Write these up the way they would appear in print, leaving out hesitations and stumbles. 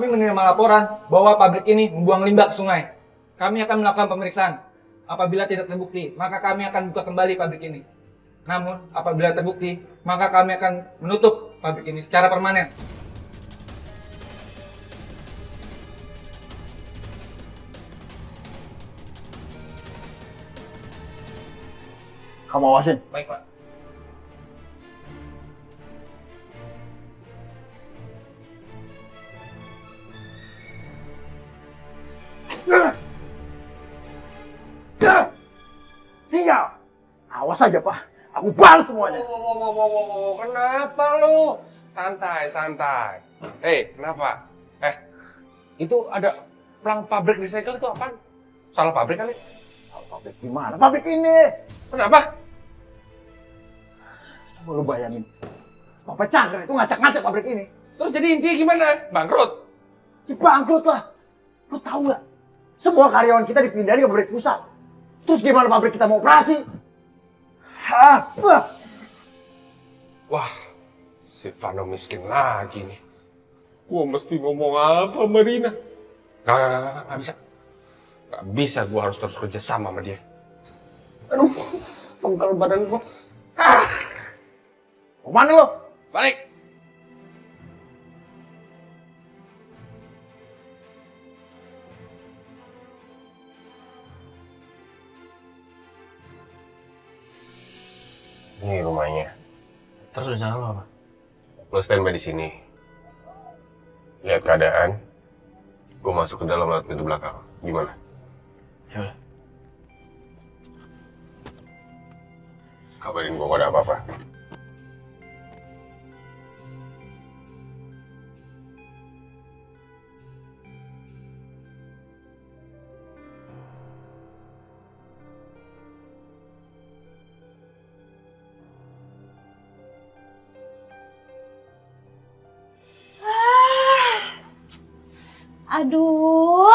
Kami menerima laporan bahwa pabrik ini membuang limbah ke sungai. Kami akan melakukan pemeriksaan. Apabila tidak terbukti, maka kami akan buka kembali pabrik ini. Namun, apabila terbukti, maka kami akan menutup pabrik ini secara permanen. Kamu awasin. Baik, Pak. Siap. Awas aja, Pak. Aku balas semuanya. Kenapa lu? Santai. Kenapa? Itu ada pelang pabrik recycle itu apaan? Salah pabrik kali? Pabrik gimana? Pabrik ini. Kenapa? Coba lu bayangin. Bapak Chandra itu ngacak-ngacak pabrik ini. Terus jadi intinya gimana? Bangkrut? Ya bangkrut lah. Lu tahu nggak? Semua karyawan kita dipindahin ke pabrik pusat. Terus gimana pabrik kita mau operasi? Wah, si Vano miskin lagi nih. Gua mesti ngomong apa sama Rina? Gak bisa. Gak bisa, gua harus terus kerja sama dia. Aduh, penggal badan gua. Mau mana lo? Balik! Ini rumahnya. Terus rencana lo apa? Lo standby di sini. Lihat keadaan. Gue masuk ke dalam lewat pintu belakang. Gimana? Ya udah. Kabarin gue kalau ada apa-apa. Aduh,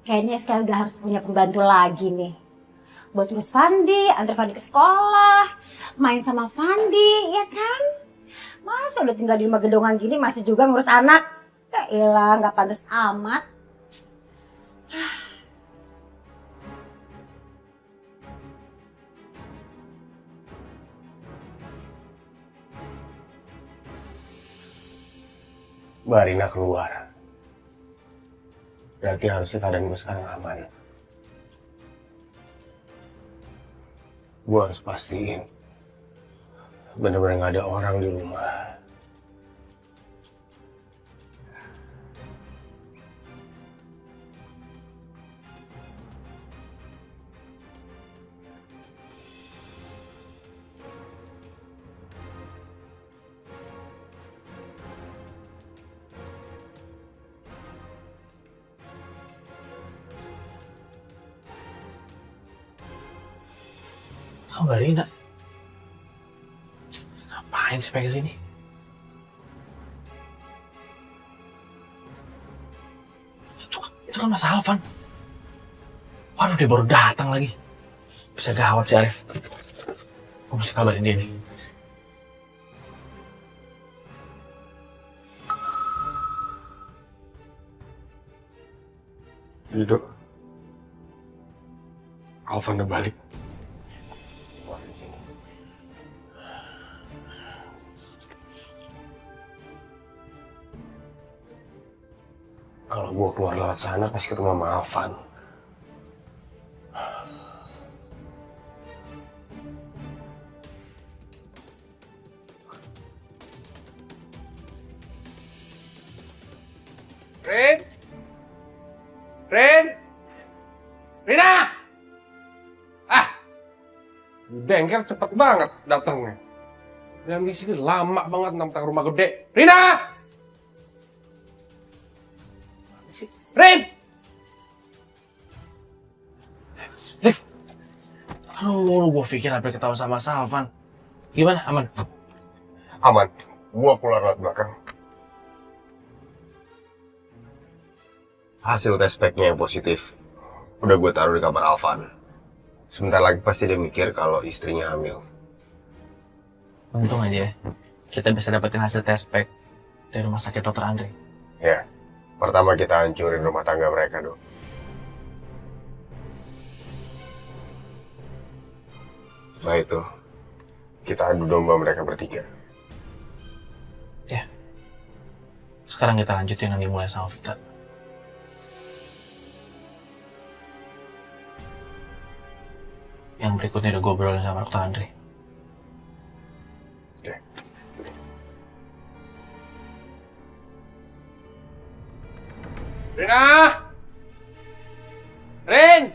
kayaknya saya udah harus punya pembantu lagi nih. Buat urus Fandi, antar Fandi ke sekolah, main sama Fandi, ya kan? Masa udah tinggal di rumah gedongan gini masih juga ngurus anak? Ya elah, nggak pantas amat. Mbak Rina keluar. Berarti harusnya keadaan gue sekarang aman. Gue harus pastiin bener-bener gak ada orang di rumah. Mbak Rina. Ngapain sih pengen kesini? Itu kan Mas Alvan. Waduh, dia baru datang lagi. Bisa gawat si Arif. Gue mesti kabarin dia nih. Dido. Alvan udah balik. Kalau gue keluar lewat sana pasti ketemu sama Alvan. Rina! Bengkel cepet banget datangnya. Dan di sini lama banget tentang rumah gede. Rina! Rin! Rif! Aduh, gue pikir hampir ketawa sama Salvan. Gimana, aman? Aman. Gua keluar lewat belakang. Hasil tes packnya yang positif. Udah gue taruh di kamar Alvan. Sebentar lagi pasti dia mikir kalau istrinya hamil. Untung aja ya, kita bisa dapetin hasil tes pack dari rumah sakit Dr. Andre. Ya, pertama kita hancurin rumah tangga mereka, dong. Setelah itu, kita adu domba mereka bertiga. Ya. Sekarang kita lanjutin yang dimulai sama Vita. Yang berikutnya udah gue obrolin sama Dr. Andre. Oke. Rina! Rin!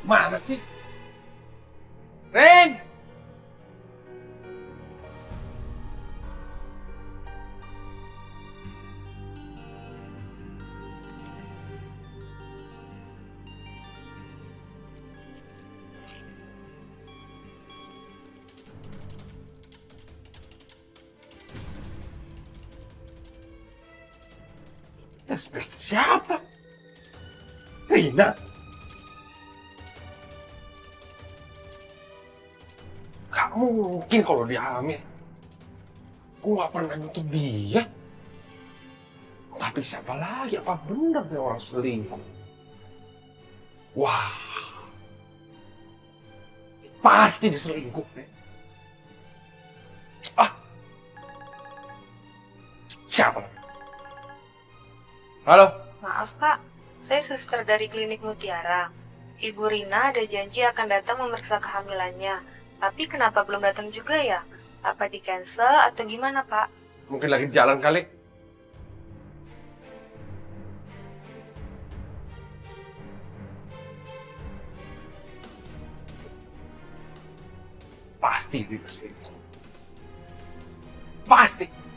Mana sih? Rin! Inspeksi siapa? Rina? Gak mungkin kalau dia hamil. Gue gak pernah nyentuh dia. Tapi siapa lagi? Apa bener dia orang selingkuh? Wah. Pasti dia selingkuh, deh. Ah. Siapa? Halo? Maaf Kak, saya suster dari klinik Mutiara. Ibu Rina ada janji akan datang memeriksa kehamilannya. Tapi kenapa belum datang juga ya? Apa di cancel atau gimana Pak? Mungkin lagi di jalan kali. Pasti dia selingkuh. Pasti.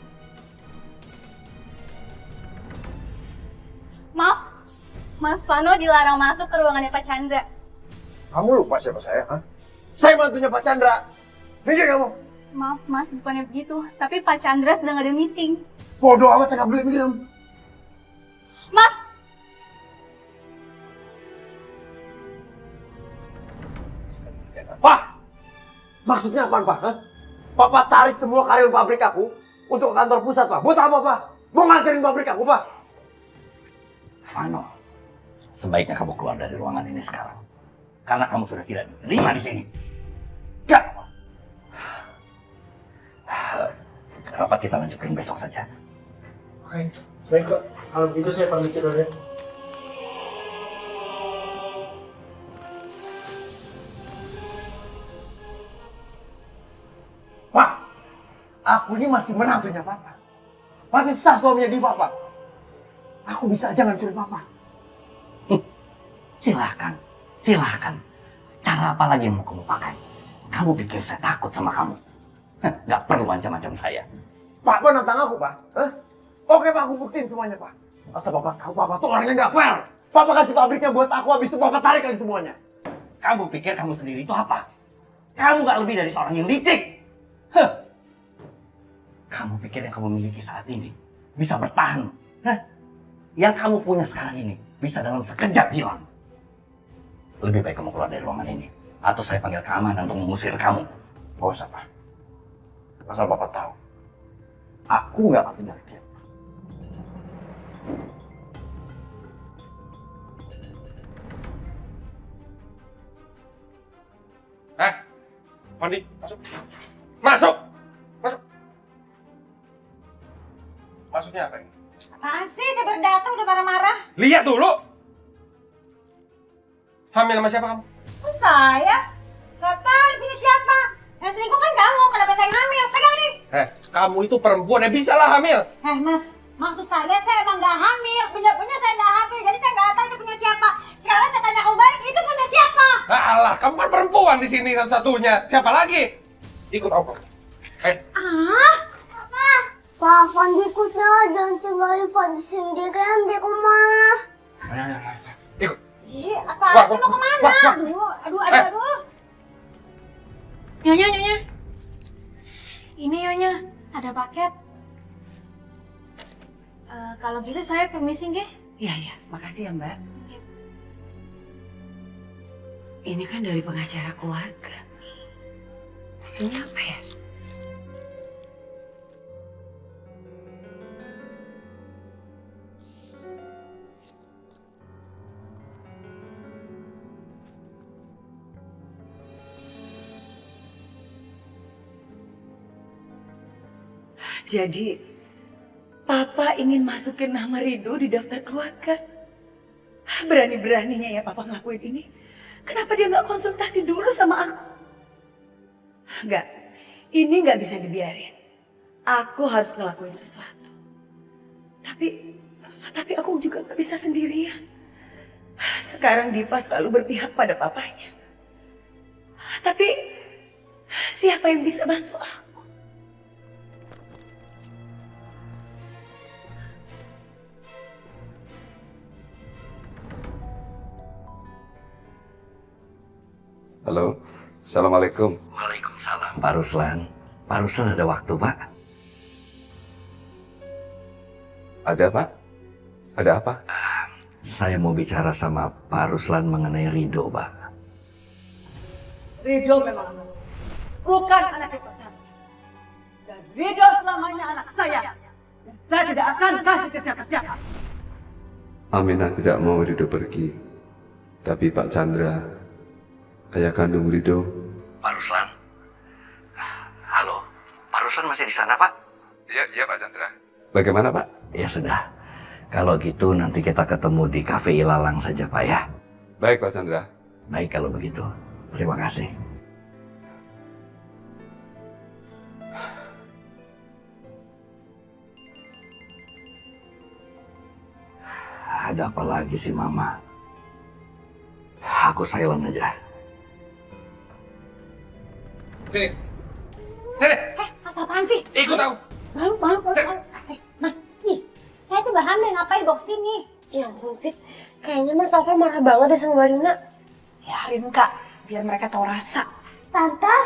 Maaf, Mas Vano dilarang masuk ke ruangannya Pak Chandra. Kamu lupa siapa saya, ha? Saya mantunya Pak Chandra. Minggir kamu. Maaf Mas, bukannya begitu. Tapi Pak Chandra sedang ada meeting. Bodoh amat, saya nggak boleh minggir kamu. Mas! Pak! Maksudnya apaan, Pak? Ha? Papa tarik semua karyawan pabrik aku untuk ke kantor pusat, Pak. Buat apa, Pak? Mau ngancurin pabrik aku, Pak? Vano, sebaiknya kamu keluar dari ruangan ini sekarang. Karena kamu sudah tidak diterima di sini. Gak apa. Rapat kita lanjutin besok saja. Oke, baik kok. Kalau begitu saya permisi dulu ya. Pak! Aku ini masih menantunya Papa. Masih sah suaminya Diva, Pak. Aku bisa aja ngancurin Papa. Silahkan, silahkan. Cara apa lagi yang mau kamu pakai? Kamu pikir saya takut sama kamu? Gak perlu macam-macam saya. Papa nantang aku, Pak. Hah? Oke, Pak, aku buktiin semuanya, Pak. Asal Papa tahu, Papa tuh orangnya nggak fair. Papa kasih pabriknya buat aku, habis itu Papa tarik lagi semuanya. Kamu pikir kamu sendiri itu apa? Kamu gak lebih dari seorang yang licik. Huh. Kamu pikir yang kamu miliki saat ini bisa bertahan? Hah? Yang kamu punya sekarang ini bisa dalam sekejap hilang. Lebih baik kamu keluar dari ruangan ini. Atau saya panggil keamanan untuk mengusir kamu. Gak usah, Pak. Asal Papa tahu. Aku nggak akan tinggal diam. Fandi, masuk. Masuk! Masuk! Maksudnya apa ini? Apaan sih? Saya baru datang udah marah-marah. Lihat dulu! Hamil sama siapa kamu? Oh saya? Gak tahu ini punya siapa. Yang selingkuh kan kamu, kenapa saya yang hamil? Pegang nih. Kamu itu perempuan, ya bisa lah hamil. Mas, maksud saya emang gak hamil. Punya saya gak hamil, jadi saya gak tahu itu punya siapa. Sekarang saya tanya kamu balik, itu punya siapa? Alah, kamu kan perempuan di sini satu-satunya. Siapa lagi? Ikut aku. Pak, Fandi ikutnya, jangan tinggalin Fandi sendirian di rumah. Ikut. Ih, apaan sih mau kemana? Aduh. Nyonya. Ini Nyonya, ada paket. Kalau gitu saya permisi nggih. Iya, makasih ya Mbak. Ini kan dari pengacara keluarga. Isinya apa ya? Jadi, Papa ingin masukin nama Rido di daftar keluarga. Berani-beraninya ya Papa ngelakuin ini. Kenapa dia nggak konsultasi dulu sama aku? Nggak, ini nggak bisa dibiarin. Aku harus ngelakuin sesuatu. Tapi aku juga nggak bisa sendirian. Sekarang Diva selalu berpihak pada papanya. Tapi siapa yang bisa bantu aku? Halo, Assalamualaikum. Waalaikumsalam, Pak Ruslan. Pak Ruslan ada waktu, Pak? Ada, Pak? Ada apa? Saya mau bicara sama Pak Ruslan mengenai Rido, Pak. Rido memang bukan anak Pak Chandra. Dan Rido selamanya anak saya. Dan saya tidak akan kasih ke siapa-siapa. Aminah tidak mau Rido pergi. Tapi Pak Chandra, ayah kandung Rido. Pak Ruslan? Halo, Pak Ruslan masih di sana, Pak? Iya Pak Chandra. Bagaimana, Pak? Ya sudah. Kalau gitu nanti kita ketemu di Cafe Ilalang saja, Pak ya. Baik, Pak Chandra. Baik kalau begitu. Terima kasih. Ada apa lagi sih, Mama? Aku silent aja. Sini. Sini. Apa-apaan sih? Ikut aku. Malu. Mas, saya tuh gak hamil, ngapain bawa sini? Ya ampun, Fit. Kayaknya Mas Alfa marah banget deh sama Mbak Rina. Biarin Kak, biar mereka tahu rasa. Tante?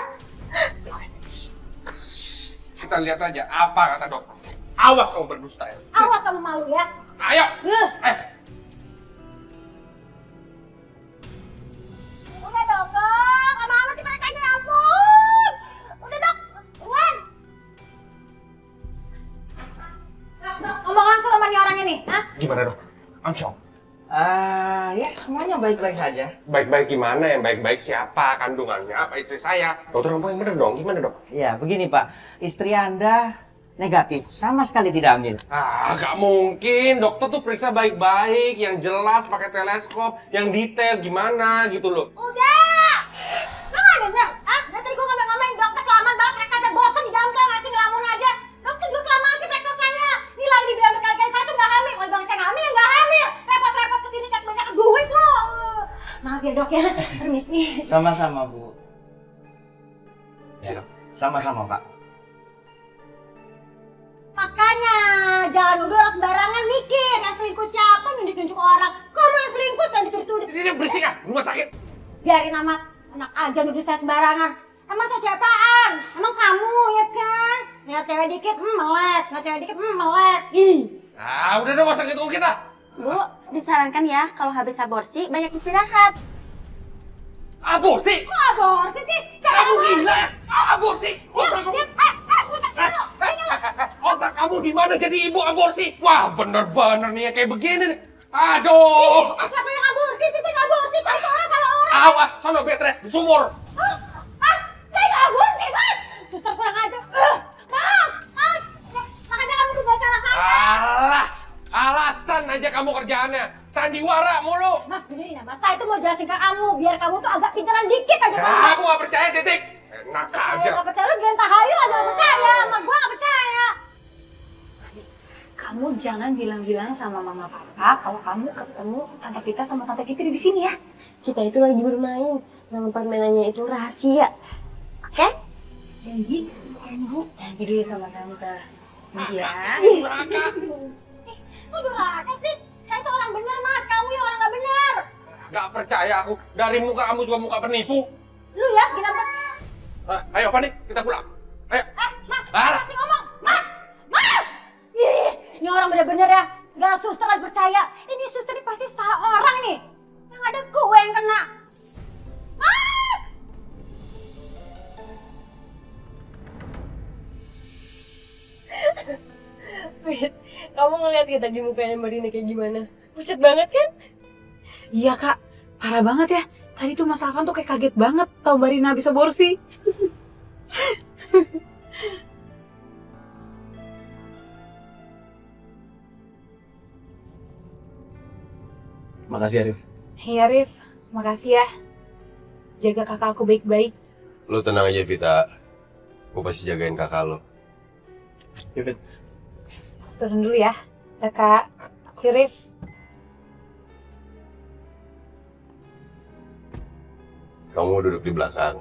Kita lihat aja apa kata dokter. Awas kamu berdusta ya. Awas kamu malu ya. Ayo. Udah dong, Dok. Lama amat sih mereka aja, ya ampun. Udah, Dok. Buruan. Dok, ngomong langsung sama nih orangnya nih. Hah? Gimana dok? Amsyong. Ya semuanya baik-baik saja. Baik-baik gimana? Yang baik-baik siapa? Kandungannya apa? Istri saya? Dokter ngomong yang bener dong. Gimana dok? Ya begini Pak, istri Anda negatif, sama sekali tidak hamil. Gak mungkin. Dokter tuh periksa baik-baik, yang jelas, pakai teleskop, yang detail gimana gitu loh. Udah. Lo gak denger? Hah? Dari tadi gue ngomong-ngomongin dokter kelamaan banget. Periksa sampai bosen di dalam, tau gak sih, ngelamun aja. Dokter juga kelamaan sih periksa saya. Ini lagi dibilang berkali-kali saya tuh gak hamil. Kalau bilang saya gak hamil, ya gak hamil. Repot-repot kesini kan banyak duit lo. Maaf ya dok ya, permisi. Sama-sama Bu. Siap. Sama-sama Pak. Makanya jangan nuduh orang sembarangan, mikir yang selingkuh siapa, nunjuk-nunjuk orang. Kamu yang selingkuh, yang dituduh-tuduh. Ini berisik ah, rumah sakit. Biarin amat, enak aja nuduh saya sembarangan. Emang saya cewek apaan? Emang kamu ya kan? Lihat cewek dikit, melek. Lihat cewek dikit, melek. Ih. Udah dong, gak sakit kita. Bu, disarankan ya kalau habis aborsi banyak istirahat. Aborsi? Kok aborsi sih? Kamu gila ya? Aborsi? Otak kamu di mana jadi ibu aborsi? Wah, bener-bener nih ya kayak begini nih. Aduh. Siapa yang aborsi sih? Saya nggak aborsi. Kok itu orang salah orang? Awas, sono betres di sumur. Saya nggak aborsi, Mas. Suster kurang aja. Mas. Makanya kamu tuh baca anak saya. Alah, alasan aja kamu kerjaannya. Sandiwara mulu. Mas, dengerin ya, Mas. Saya tuh mau jelasin ke kamu. Biar kamu tuh agak pintaran dikit aja. Kamu gak percaya, titik. Enak Saya aja. nggak percaya, lu gila tahayu aja nggak percaya. Sama gue nggak percaya. Kamu jangan bilang-bilang sama mama papa kalau kamu ketemu Tante Vita sama Tante Fitri di sini ya. Kita itu lagi bermain. Nama permainannya itu rahasia. Oke? Janji dulu sama Tante. Janji ya. Kok durhaka sih? Saya tuh orang bener, Mas. Kamu yang orang nggak bener. Gak percaya aku. Dari muka kamu juga muka penipu. Lu ya, bilang Ayo, Fani, kita pulang. Ayo. Mas, masih ngomong. Mas! Ih, ini orang bener-bener ya. Segala suster lagi percaya. Ini suster ini pasti salah orang nih. Yang ada gue yang kena. Mas! Fit, kamu ngeliat kita di mukanya Mbak Rina kayak gimana? Pucat banget kan? Iya Kak, parah banget ya. Tadi tuh Mas Alvan tuh kayak kaget banget tau Mbak Rina habis aborsi. Makasih Arif. Iya Rif, makasih ya. Jaga kakak aku baik-baik. Lo tenang aja Vita. Gue pasti jagain kakak lo. Iya, Fit. Aku turun dulu ya. Kakak, Rif. Kamu duduk di belakang.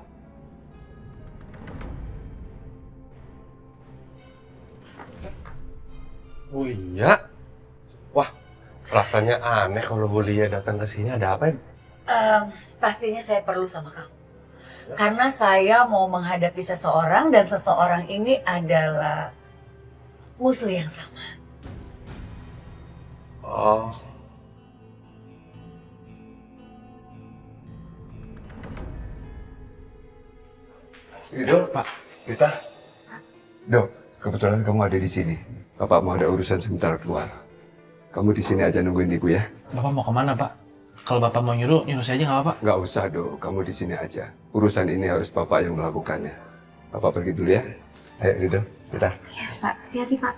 Oh iya? Wah, rasanya aneh kalau Bulia datang ke sini. Ada apa ya? Pastinya saya perlu sama kamu. Karena saya mau menghadapi seseorang dan seseorang ini adalah musuh yang sama. Oh. Dok, Pak, kita. Dok, kebetulan kamu ada di sini. Bapak mau ada urusan sebentar keluar. Kamu di sini aja nungguin ibu ya. Bapak mau kemana, Pak? Kalau Bapak mau nyuruh saya aja nggak apa-apa. Nggak usah, Dok. Kamu di sini aja. Urusan ini harus Bapak yang melakukannya. Bapak pergi dulu ya. Ayo, Rido, kita. Ya, Pak. Hati-hati, Pak.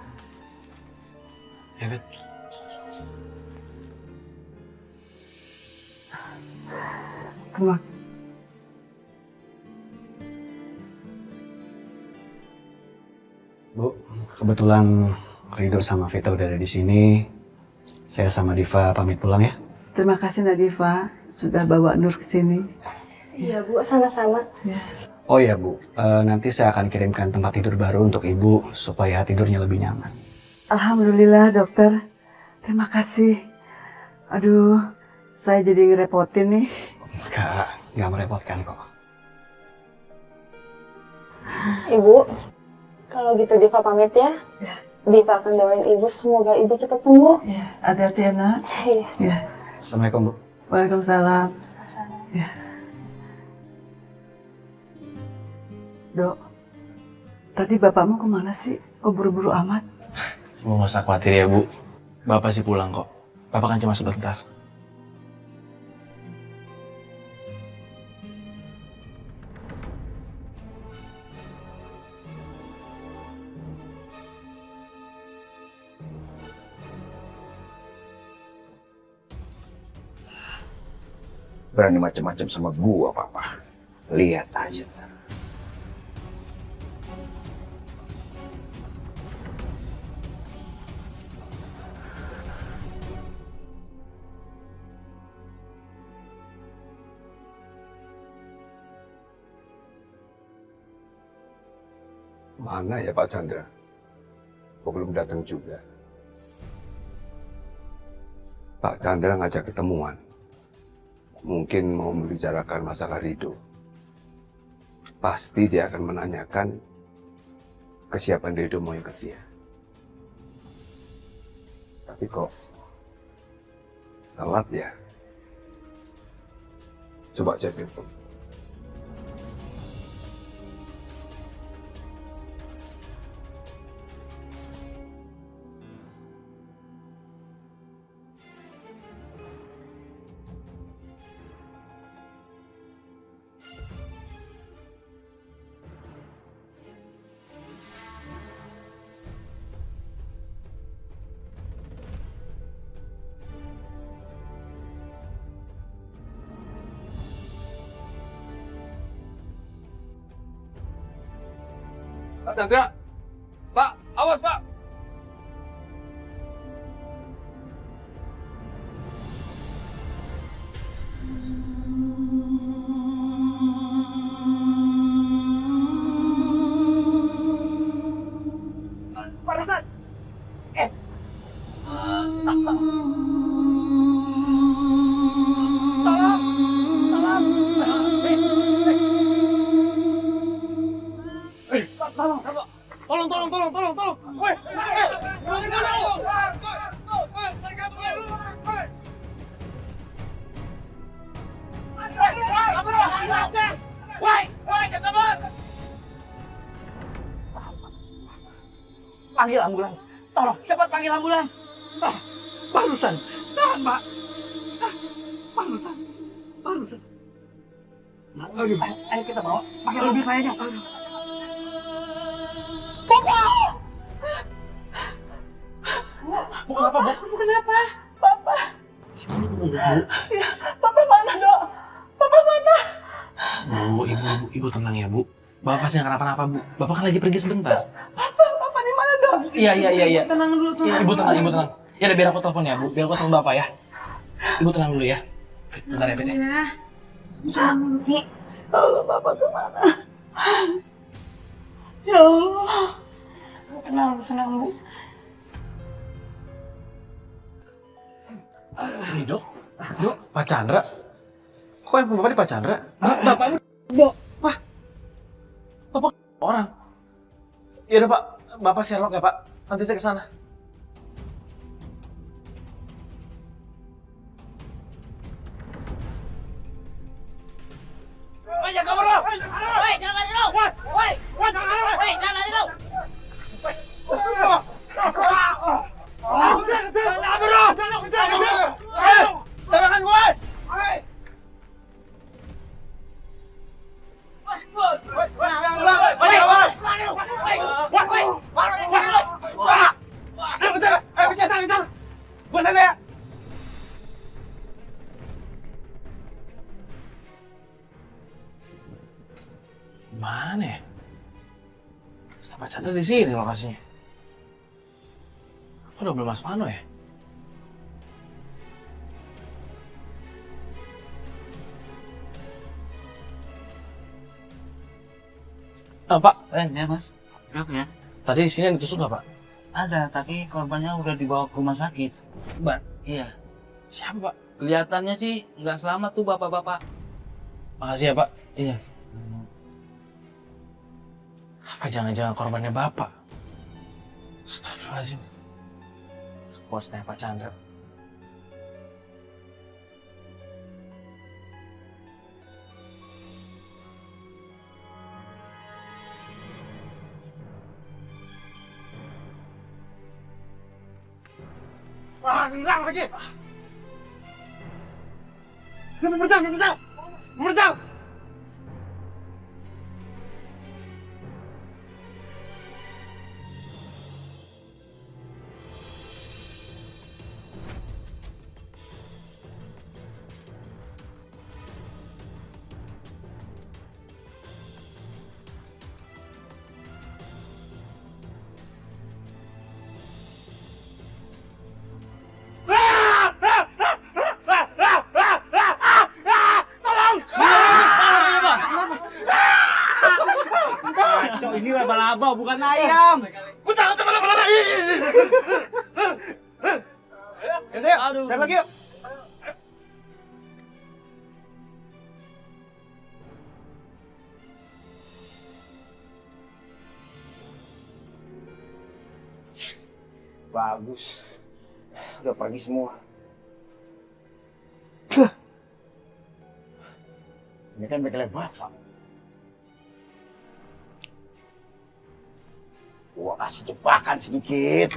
Ya, Fit. Terima Bu, kebetulan Rido sama Vita udah ada di sini. Saya sama Diva pamit pulang ya. Terima kasih Nadifa sudah bawa Nur ke sini. Iya Bu, sama-sama. Oh ya Bu, nanti saya akan kirimkan tempat tidur baru untuk Ibu supaya tidurnya lebih nyaman. Alhamdulillah dokter. Terima kasih. Aduh, saya jadi ngerepotin nih. Nggak merepotkan kok. Ibu, kalau gitu Diva pamit ya. Diva akan doain Ibu, semoga Ibu cepat sembuh. Hati-hati ya nak. Iya. Ya. Assalamualaikum Bu. Waalaikumsalam. Ya. Dok, tadi bapakmu kemana sih? Kok buru-buru amat? Bu, nggak usah khawatir ya, Bu. Bapak sih pulang kok. Bapak kan cuma sebentar. Berani macam-macam sama gua, Papa. Lihat aja. Mana ya Pak Chandra? Kok belum datang juga? Pak Chandra ngajak ketemuan. Mungkin mau membicarakan masalah Rido. Pasti dia akan menanyakan kesiapan Rido mau ikut dia. Tapi kok telat ya? Coba cek info. Pak Chandra! Pak, awas Pak! Parasan! Tolong! Woi! Panggil ambulans. Tolong, cepat panggil ambulans. Barusan. Tahan, Pak. Barusan. Aduh. Ayo kita bawa. Pakai mobil saya aja. Bapak! Bu, kenapa, Bu? Bu, kenapa? Bapak. Ya, Papa mana, Dok? Papa mana? Ibu tenang ya, Bu. Bapak pasti nggak kenapa-napa, Bu. Bapak kan lagi pergi sebentar. Papa di mana, Dok? Iya. Tenang dulu, tuh. Ibu tenang. Ya udah biar aku telepon ya, Bu. Biar aku telepon Bapak ya. Ibu tenang dulu ya. Fit, bentar ya, Fit. Ya, tenang dulu, Nih. Allah, Papa kemana? Ya Allah. Tenang, Bu. Ini, Dok, Pak Chandra. Kok yang Bapak di Pak Chandra? Bapak, Bapak orang. Ya udah Pak, Bapak Sherlock ya Pak. Nanti saya ke sana. Woi, jangan kabur lo! Woi, jangan lari lo! Woi, jangan lari lo! Kabur lo! Jangan gue! Mana ya? Pak Chandra di sini lokasinya. Kok udah belum Mas Vano ya? Pak. Ya Mas. Ya. Tadi di sini ditusuk nggak Pak? Ada, tapi korbannya udah dibawa ke rumah sakit. Mbak. Iya. Siapa Pak? Kelihatannya sih nggak selamat tuh bapak-bapak. Makasih ya Pak. Iya. Apa jangan-jangan korbannya Bapak? Astagfirullahaladzim. Aku harus tanya Pak Chandra. Wah, hilang lagi. Berjam. Ini laba-laba bukan ayam. Gue takut sama laba-laba. Aduh, cari lagi yuk. Bagus. Udah pergi semua. Ini kan bengkelnya Bapak. Gua kasih jebakan sedikit.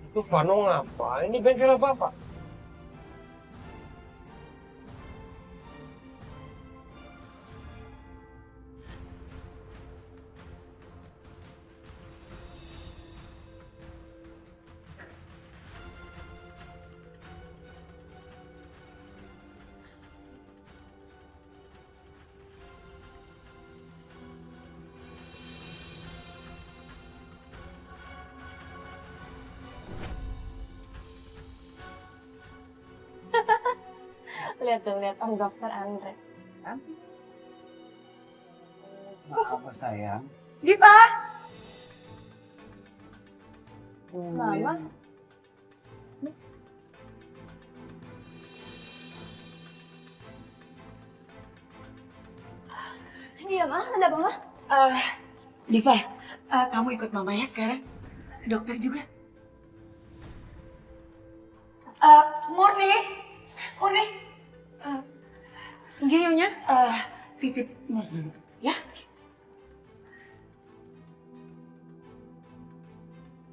Itu Vano ngapa? Ini bengkel Bapak. Lihat tuh, lihat Om Dokter Andre. Apa sayang? Diva! Mama. Iya, Ma. Ada apa, Ma? Diva, kamu ikut mama ya sekarang. Dokter juga. Murni. Nyonya? Titip Murni dulu, ya.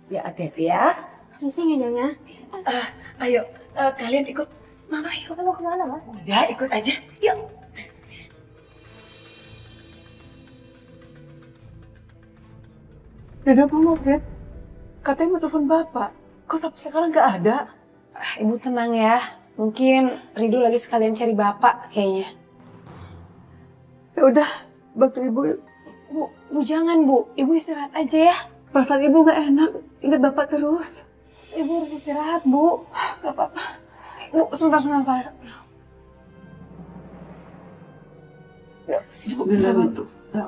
Ya, hati-hati ya. Misi nyonya. Ayo, kalian ikut Mama yuk. Kita mau kemana, Mas? Udah, ikut aja. Yuk. Rido mau Fit? Katanya mau telepon Bapak. Kok sampai sekarang nggak ada? Ibu tenang ya. Mungkin Rido lagi sekalian cari Bapak kayaknya. Ya udah, bantu Ibu yuk. Bu jangan Bu. Ibu istirahat aja ya. Perasaan Ibu nggak enak. Ingat Bapak terus. Ibu harus istirahat, Bu. Gak apa-apa. Bu, sebentar. Ya, Ibu bisa bantu. Ya.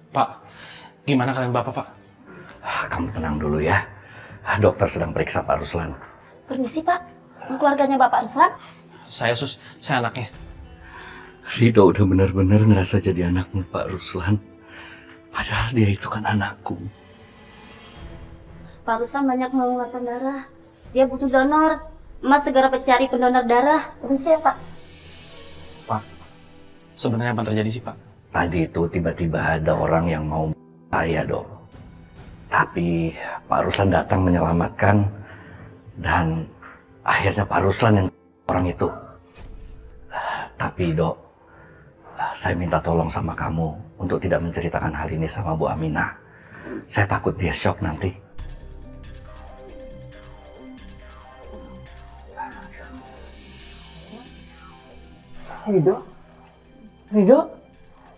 Pak, gimana kalian Bapak, Pak? Kamu tenang dulu ya. Dokter sedang periksa Pak Ruslan. Permisi, Pak. Keluarganya Bapak Ruslan? Saya anaknya. Rido udah benar-benar ngerasa jadi anakmu Pak Ruslan. Padahal dia itu kan anakku. Pak Ruslan banyak mengeluarkan darah. Dia butuh donor. Mas segera mencari pendonor darah. Permisi ya, Pak. Pak, sebenarnya apa terjadi sih, Pak? Tadi itu tiba-tiba ada orang yang mau saya, Dok. Tapi Pak Ruslan datang menyelamatkan dan akhirnya Pak Ruslan yang orang itu. Tapi, Dok, saya minta tolong sama kamu untuk tidak menceritakan hal ini sama Bu Aminah. Saya takut dia shock nanti. Rido,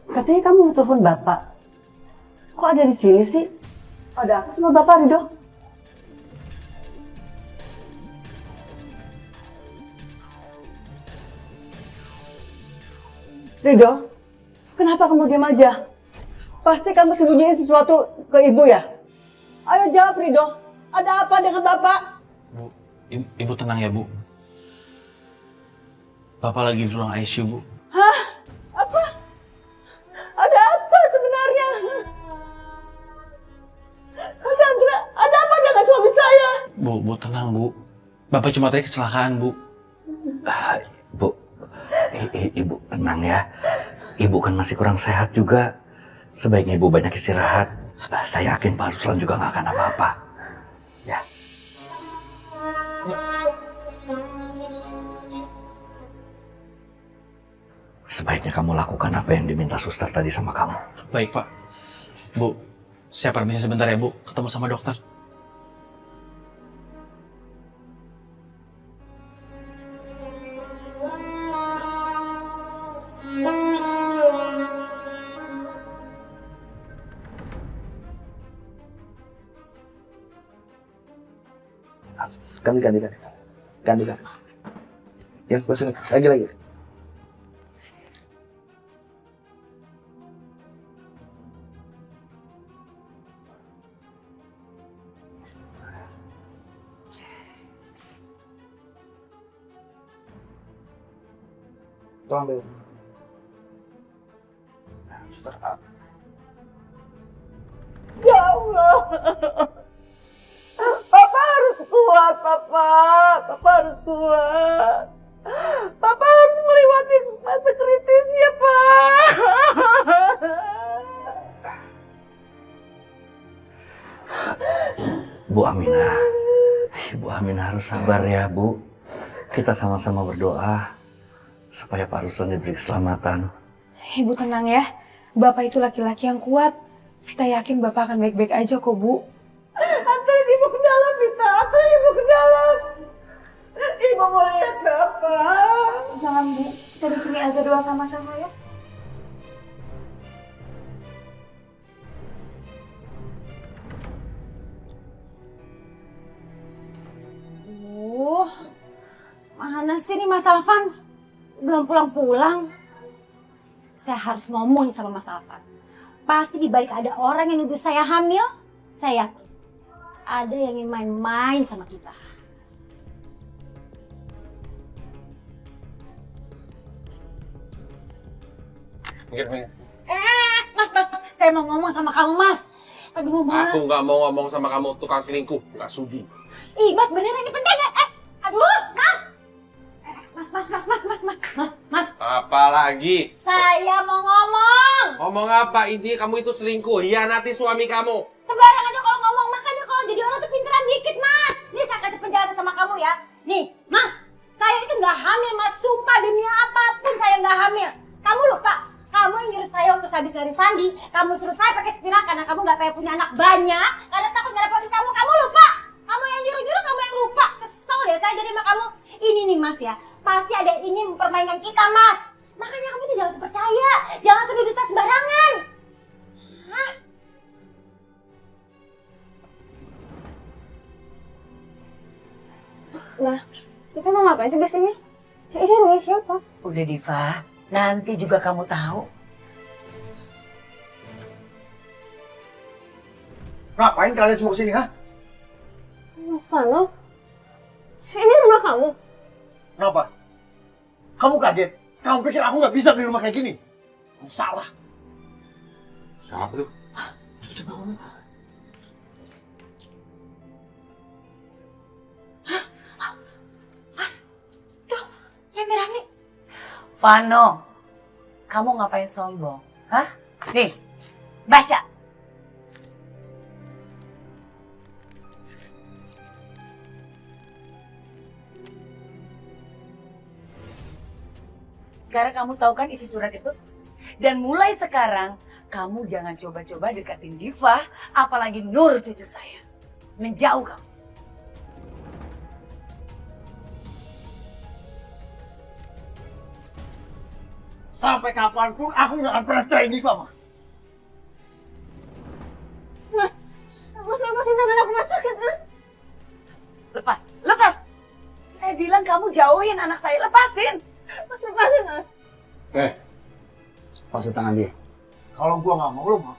katanya kamu mau telepon Bapak. Kok ada di sini sih? Ada apa sama Bapak, Rido? Rido, kenapa kamu diam aja? Pasti kamu sembunyiin sesuatu ke Ibu ya? Ayo jawab, Rido. Ada apa dengan Bapak? Bu, Ibu tenang ya, Bu. Bapak lagi di ruang ICU, Bu. Hah? Apa? Ada apa sebenarnya? Pak Chandra, ada apa dengan suami saya? Bu tenang, Bu. Bapak cuma tadi kecelakaan, Bu. Bu, Ibu tenang ya. Ibu kan masih kurang sehat juga. Sebaiknya Ibu banyak istirahat. Saya yakin Pak Ruslan juga nggak akan apa-apa. Ya. Sebaiknya kamu lakukan apa yang diminta suster tadi sama kamu. Baik, Pak. Bu, saya permisi sebentar ya, Bu. Ketemu sama dokter. Ganti. Yang pasang lagi. Tolong deh. Nah, suster. Ya Allah. Papa harus kuat, Papa. Papa harus kuat. Papa harus melewati masa kritisnya, Pak. Bu Aminah. Ibu Aminah harus sabar ya, Bu. Kita sama-sama berdoa supaya Pak Ruslan diberi keselamatan. Ibu tenang ya. Bapak itu laki-laki yang kuat. Vita yakin Bapak akan baik-baik aja kok, Bu. Antarin Ibu ke dalam, Vita. Antarin Ibu ke dalam. Ibu mau lihat Bapak. Jangan, Bu. Kita di sini aja doa sama-sama ya. Mana sih nih Mas Alvan? Belum pulang-pulang. Saya harus ngomong sama Mas Alvan. Pasti di balik ada orang yang nuduh saya hamil. Saya yakin ada yang ingin main-main sama kita. Minggir. Saya mau ngomong sama kamu, Mas. Aduh, Mas. Aku nggak mau ngomong sama kamu tukang selingkuh, nggak sudi. Ih, Mas, beneran ini penting ya? Aduh, Mas. Mas. Apa lagi? Saya mau ngomong. Ngomong apa? Intinya kamu itu selingkuh, hianati suami kamu. Sembarang aja kalau ngomong, makanya kalau jadi orang tuh pinteran dikit, Mas. Nih, saya kasih penjelasan sama kamu ya. Nih, Mas, saya itu nggak hamil, Mas. Sumpah demi apapun saya nggak hamil. Kamu lupa, kamu yang nyuruh saya untuk habis dari Fandi. Kamu suruh saya pakai spiral karena kamu nggak pengen punya anak banyak. Karena takut nggak dapetin kamu. Kamu lupa. Kamu yang nyuruh-nyuruh, kamu yang lupa. Kesel deh saya jadi sama kamu. Ini nih, Mas ya. Pasti ada yang ingin mempermainkan kita, Mas. Makanya kamu tuh jangan percaya. Jangan suruh dusta sembarangan. Hah? Nah, kita mau ngapain sih di sini? Ini rumahnya siapa? Udah Diva, nanti juga kamu tahu. Ngapain kalian semua kesini, ha? Mas Vano? Ini rumah kamu? Kenapa? Kamu kaget? Kamu pikir aku nggak bisa beli rumah kayak gini? Kamu salah. Siapa tuh? Coba ngomong. Rame-rame. Vano, kamu ngapain sombong? Hah? Nih, baca. Sekarang kamu tahu kan isi surat itu? Dan mulai sekarang, kamu jangan coba-coba deketin Diva, apalagi Nur cucu saya. Menjauh kamu. Sampai kapanpun aku nggak akan pernah cerai Diva, Ma. Mas lepasin tangan aku, Mas, sakit, Mas. Lepas. Saya bilang kamu jauhin anak saya, lepasin. Mas, lepasin, Mas. Lepasin tangan dia. Kalau gua nggak mau, lu mau.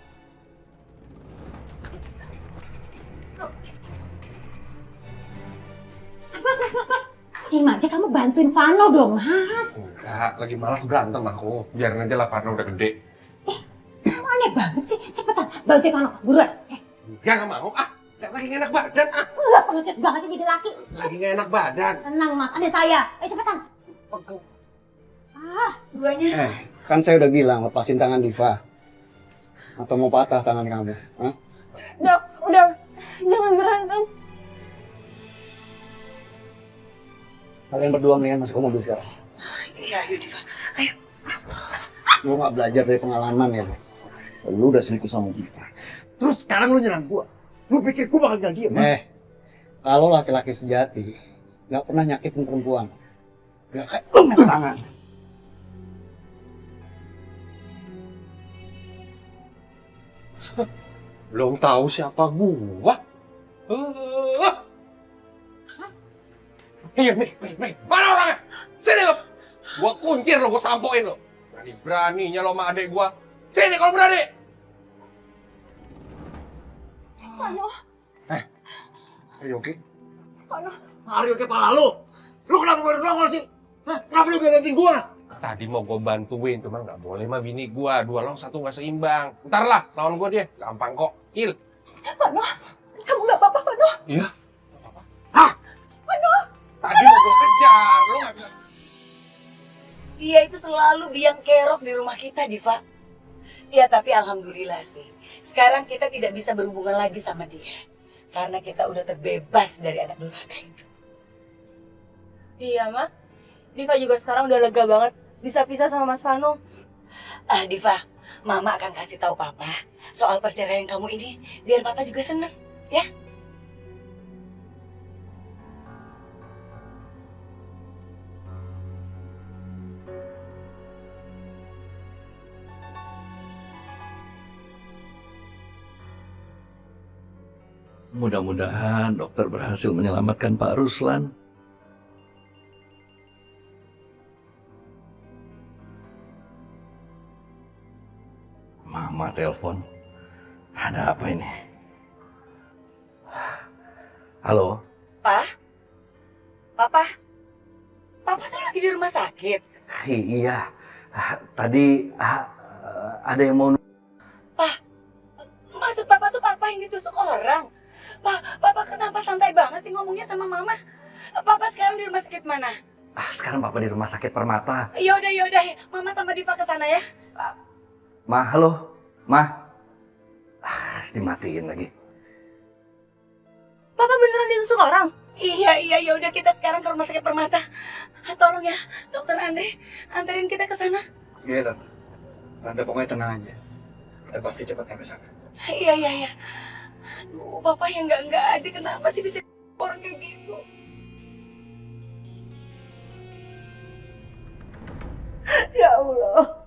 Mas. Diem aja, kamu bantuin Vano dong, Mas. Enggak, lagi malas berantem aku. Biarin aja lah, Farno udah gede. Kamu aneh banget sih. Cepetan, bantuin Vano. Buruan. Enggak mau. Lagi gak enak badan. Enggak, pengecut banget sih jadi laki. Lagi gak enak badan. Tenang, Mas. Ada saya. Cepetan. Duanya. Kan saya udah bilang lepasin tangan Diva. Atau mau patah tangan kamu? Hah? Udah. Jangan berantem. Kalian berdua mendingan masuk ke mobil sekarang. Iya, ayo Diva. Ayo. Lu gak belajar dari pengalaman ya? Lu udah selingkuh sama Diva. Terus sekarang lu nyerang gua. Lu pikir gua bakal diam? Kalau laki-laki sejati gak pernah nyakitin perempuan. Gak kayak lu main tangan. Belum tahu siapa gua. Iya, Mei. Mana orangnya? Sini lo. Gua kuncir lo, gua sampoin lo. Berani-beraninya lo sama adek gua. Sini kalau berani. Vano. Ayo, oke? Vano. Ayo, oke, pala lu. Lu kenapa baru nongol sih? Hah? Kenapa lu gak bantuin gua? Tadi mau gua bantuin, cuman nggak boleh mah bini gua. 2 lawan 1 nggak seimbang. Ntar lah, lawan gua dia. Gampang kok. Kill. Vano, kamu gak apa-apa, Vano? Iya. Vano. Tadi mau gua kejar, lu nggak bilang. Dia itu selalu biang kerok di rumah kita, Diva. Ya, tapi alhamdulillah sih. Sekarang kita tidak bisa berhubungan lagi sama dia. Karena kita udah terbebas dari anak durhaka itu. Iya, Ma. Diva juga sekarang udah lega banget. Bisa pisah sama Mas Vano. Diva, Mama akan kasih tahu Papa soal perceraian kamu ini. Biar Papa juga seneng, ya? Mudah-mudahan dokter berhasil menyelamatkan Pak Ruslan. Mama telepon. Ada apa ini? Halo? Papa tuh lagi di rumah sakit. Iya. Tadi ada yang mau ditusuk orang. Papa kenapa santai banget sih ngomongnya sama Mama? Papa sekarang di rumah sakit mana? Sekarang Papa di rumah sakit Permata. Yaudah, Mama sama Diva ke sana ya. Ma, halo? Ma? Dimatiin lagi. Papa beneran ditusuk orang? Iya, yaudah kita sekarang ke rumah sakit Permata. Tolong ya, Dokter Andre, anterin kita ke sana. Iya, Tante. Tante pokoknya tenang aja. Kita pasti cepat sampai sana. Iya. Aduh, Papa yang enggak aja kenapa sih bisa orang kayak gitu? Ya Allah,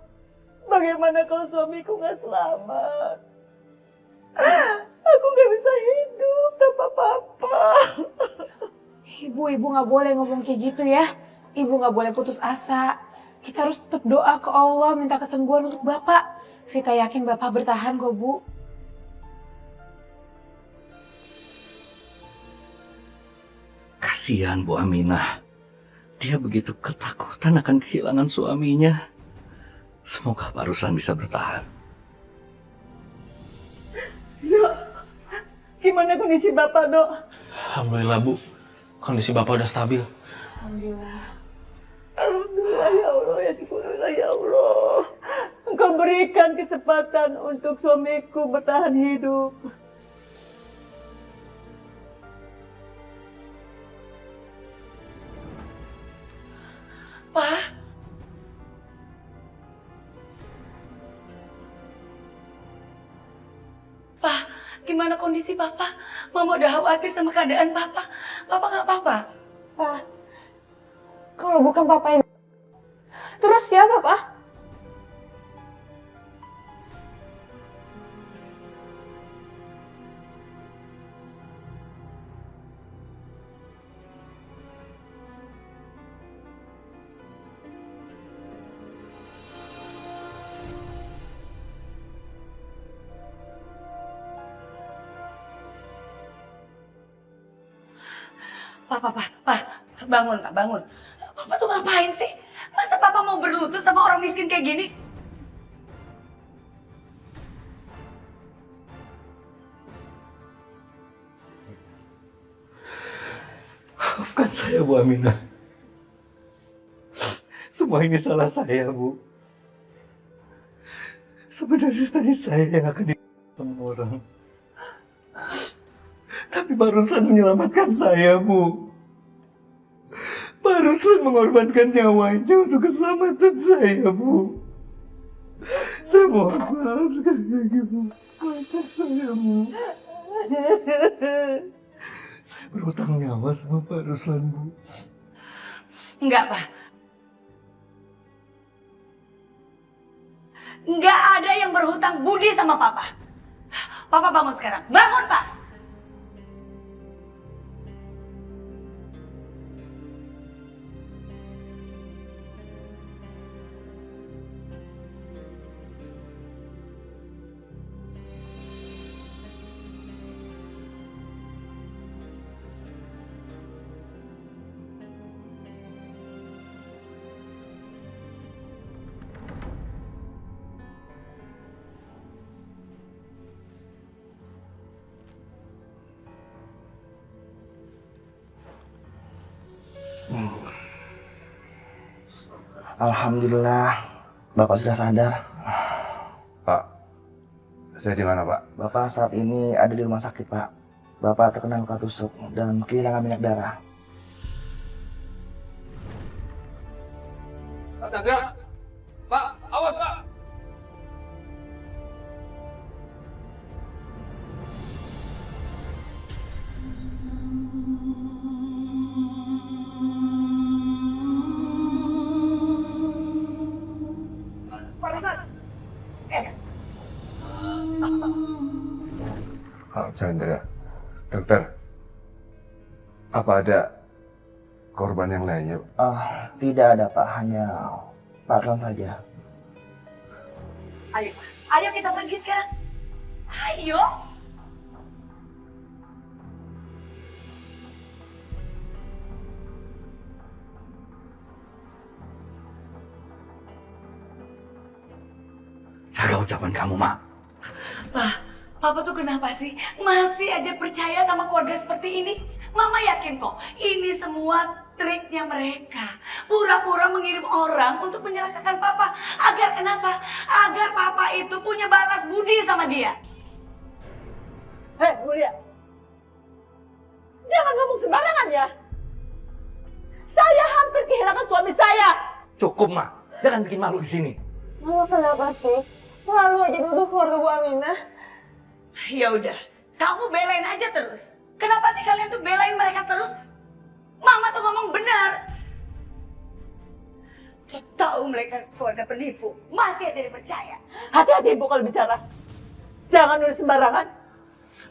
bagaimana kalau suamiku nggak selamat? Aku nggak bisa hidup tanpa Papa. Ibu nggak boleh ngomong kayak gitu ya. Ibu nggak boleh putus asa. Kita harus tetap doa ke Allah, minta kesembuhan untuk Bapak. Vita yakin Bapak bertahan kok, Bu. Kasihan Bu Aminah. Dia begitu ketakutan akan kehilangan suaminya. Semoga Pak Ruslan bisa bertahan. Dok, gimana kondisi Bapak, Dok? Alhamdulillah, Bu. Kondisi Bapak udah stabil. Alhamdulillah. Alhamdulillah ya Allah, ya syukurlah ya Allah. Engkau berikan kesempatan untuk suamiku bertahan hidup. Pak? Pak, gimana kondisi Papa? Mama udah khawatir sama keadaan Papa. Papa nggak apa-apa? Pak, kalau bukan Papa yang... Terus siapa, Pak? Pak, bangun Pak, bangun. Papa tuh ngapain sih? Masa Papa mau berlutut sama orang miskin kayak gini? Maafkan saya, Bu Aminah. Semua ini salah saya, Bu. Sebenarnya tadi saya yang akan sama orang. Tapi Pak Ruslan menyelamatkan saya, Bu. Pak Ruslan mengorbankan nyawanya untuk keselamatan saya, Bu. Saya mohon maaf sekali lagi, Bu. Maafkan saya, Bu. Saya berhutang nyawa sama Pak Ruslan, Bu. Enggak, Pak. Enggak ada yang berhutang budi sama Papa. Papa bangun sekarang. Bangun, Pak! Alhamdulillah, Bapak sudah sadar. Pak, saya di mana, Pak? Bapak saat ini ada di rumah sakit, Pak. Bapak terkena luka tusuk dan kehilangan minyak darah. Tak gerak. Pak, awas, Pak. Chandra, dokter, apa ada korban yang lainnya? Tidak ada, Pak. Hanya Pak Ron saja. Ayo kita pergi sekarang. Ayo. Jaga ucapan kamu, Mak. Papa tuh kenapa sih masih aja percaya sama keluarga seperti ini? Mama yakin kok ini semua triknya mereka. Pura-pura mengirim orang untuk menyalahkan Papa. Agar kenapa? Agar Papa itu punya balas budi sama dia. Hei, Mulia. Jangan ngomong sembarangan ya. Saya hampir kehilangan suami saya. Cukup, Ma. Jangan bikin malu di sini. Mama kenapa sih? Selalu aja duduk keluarga Bu Aminah. Ya udah, kamu belain aja terus. Kenapa sih kalian tuh belain mereka terus? Mama tuh ngomong benar. Udah tahu mereka keluarga penipu, masih aja dipercaya. Hati-hati Ibu kalau bicara. Jangan nulis sembarangan.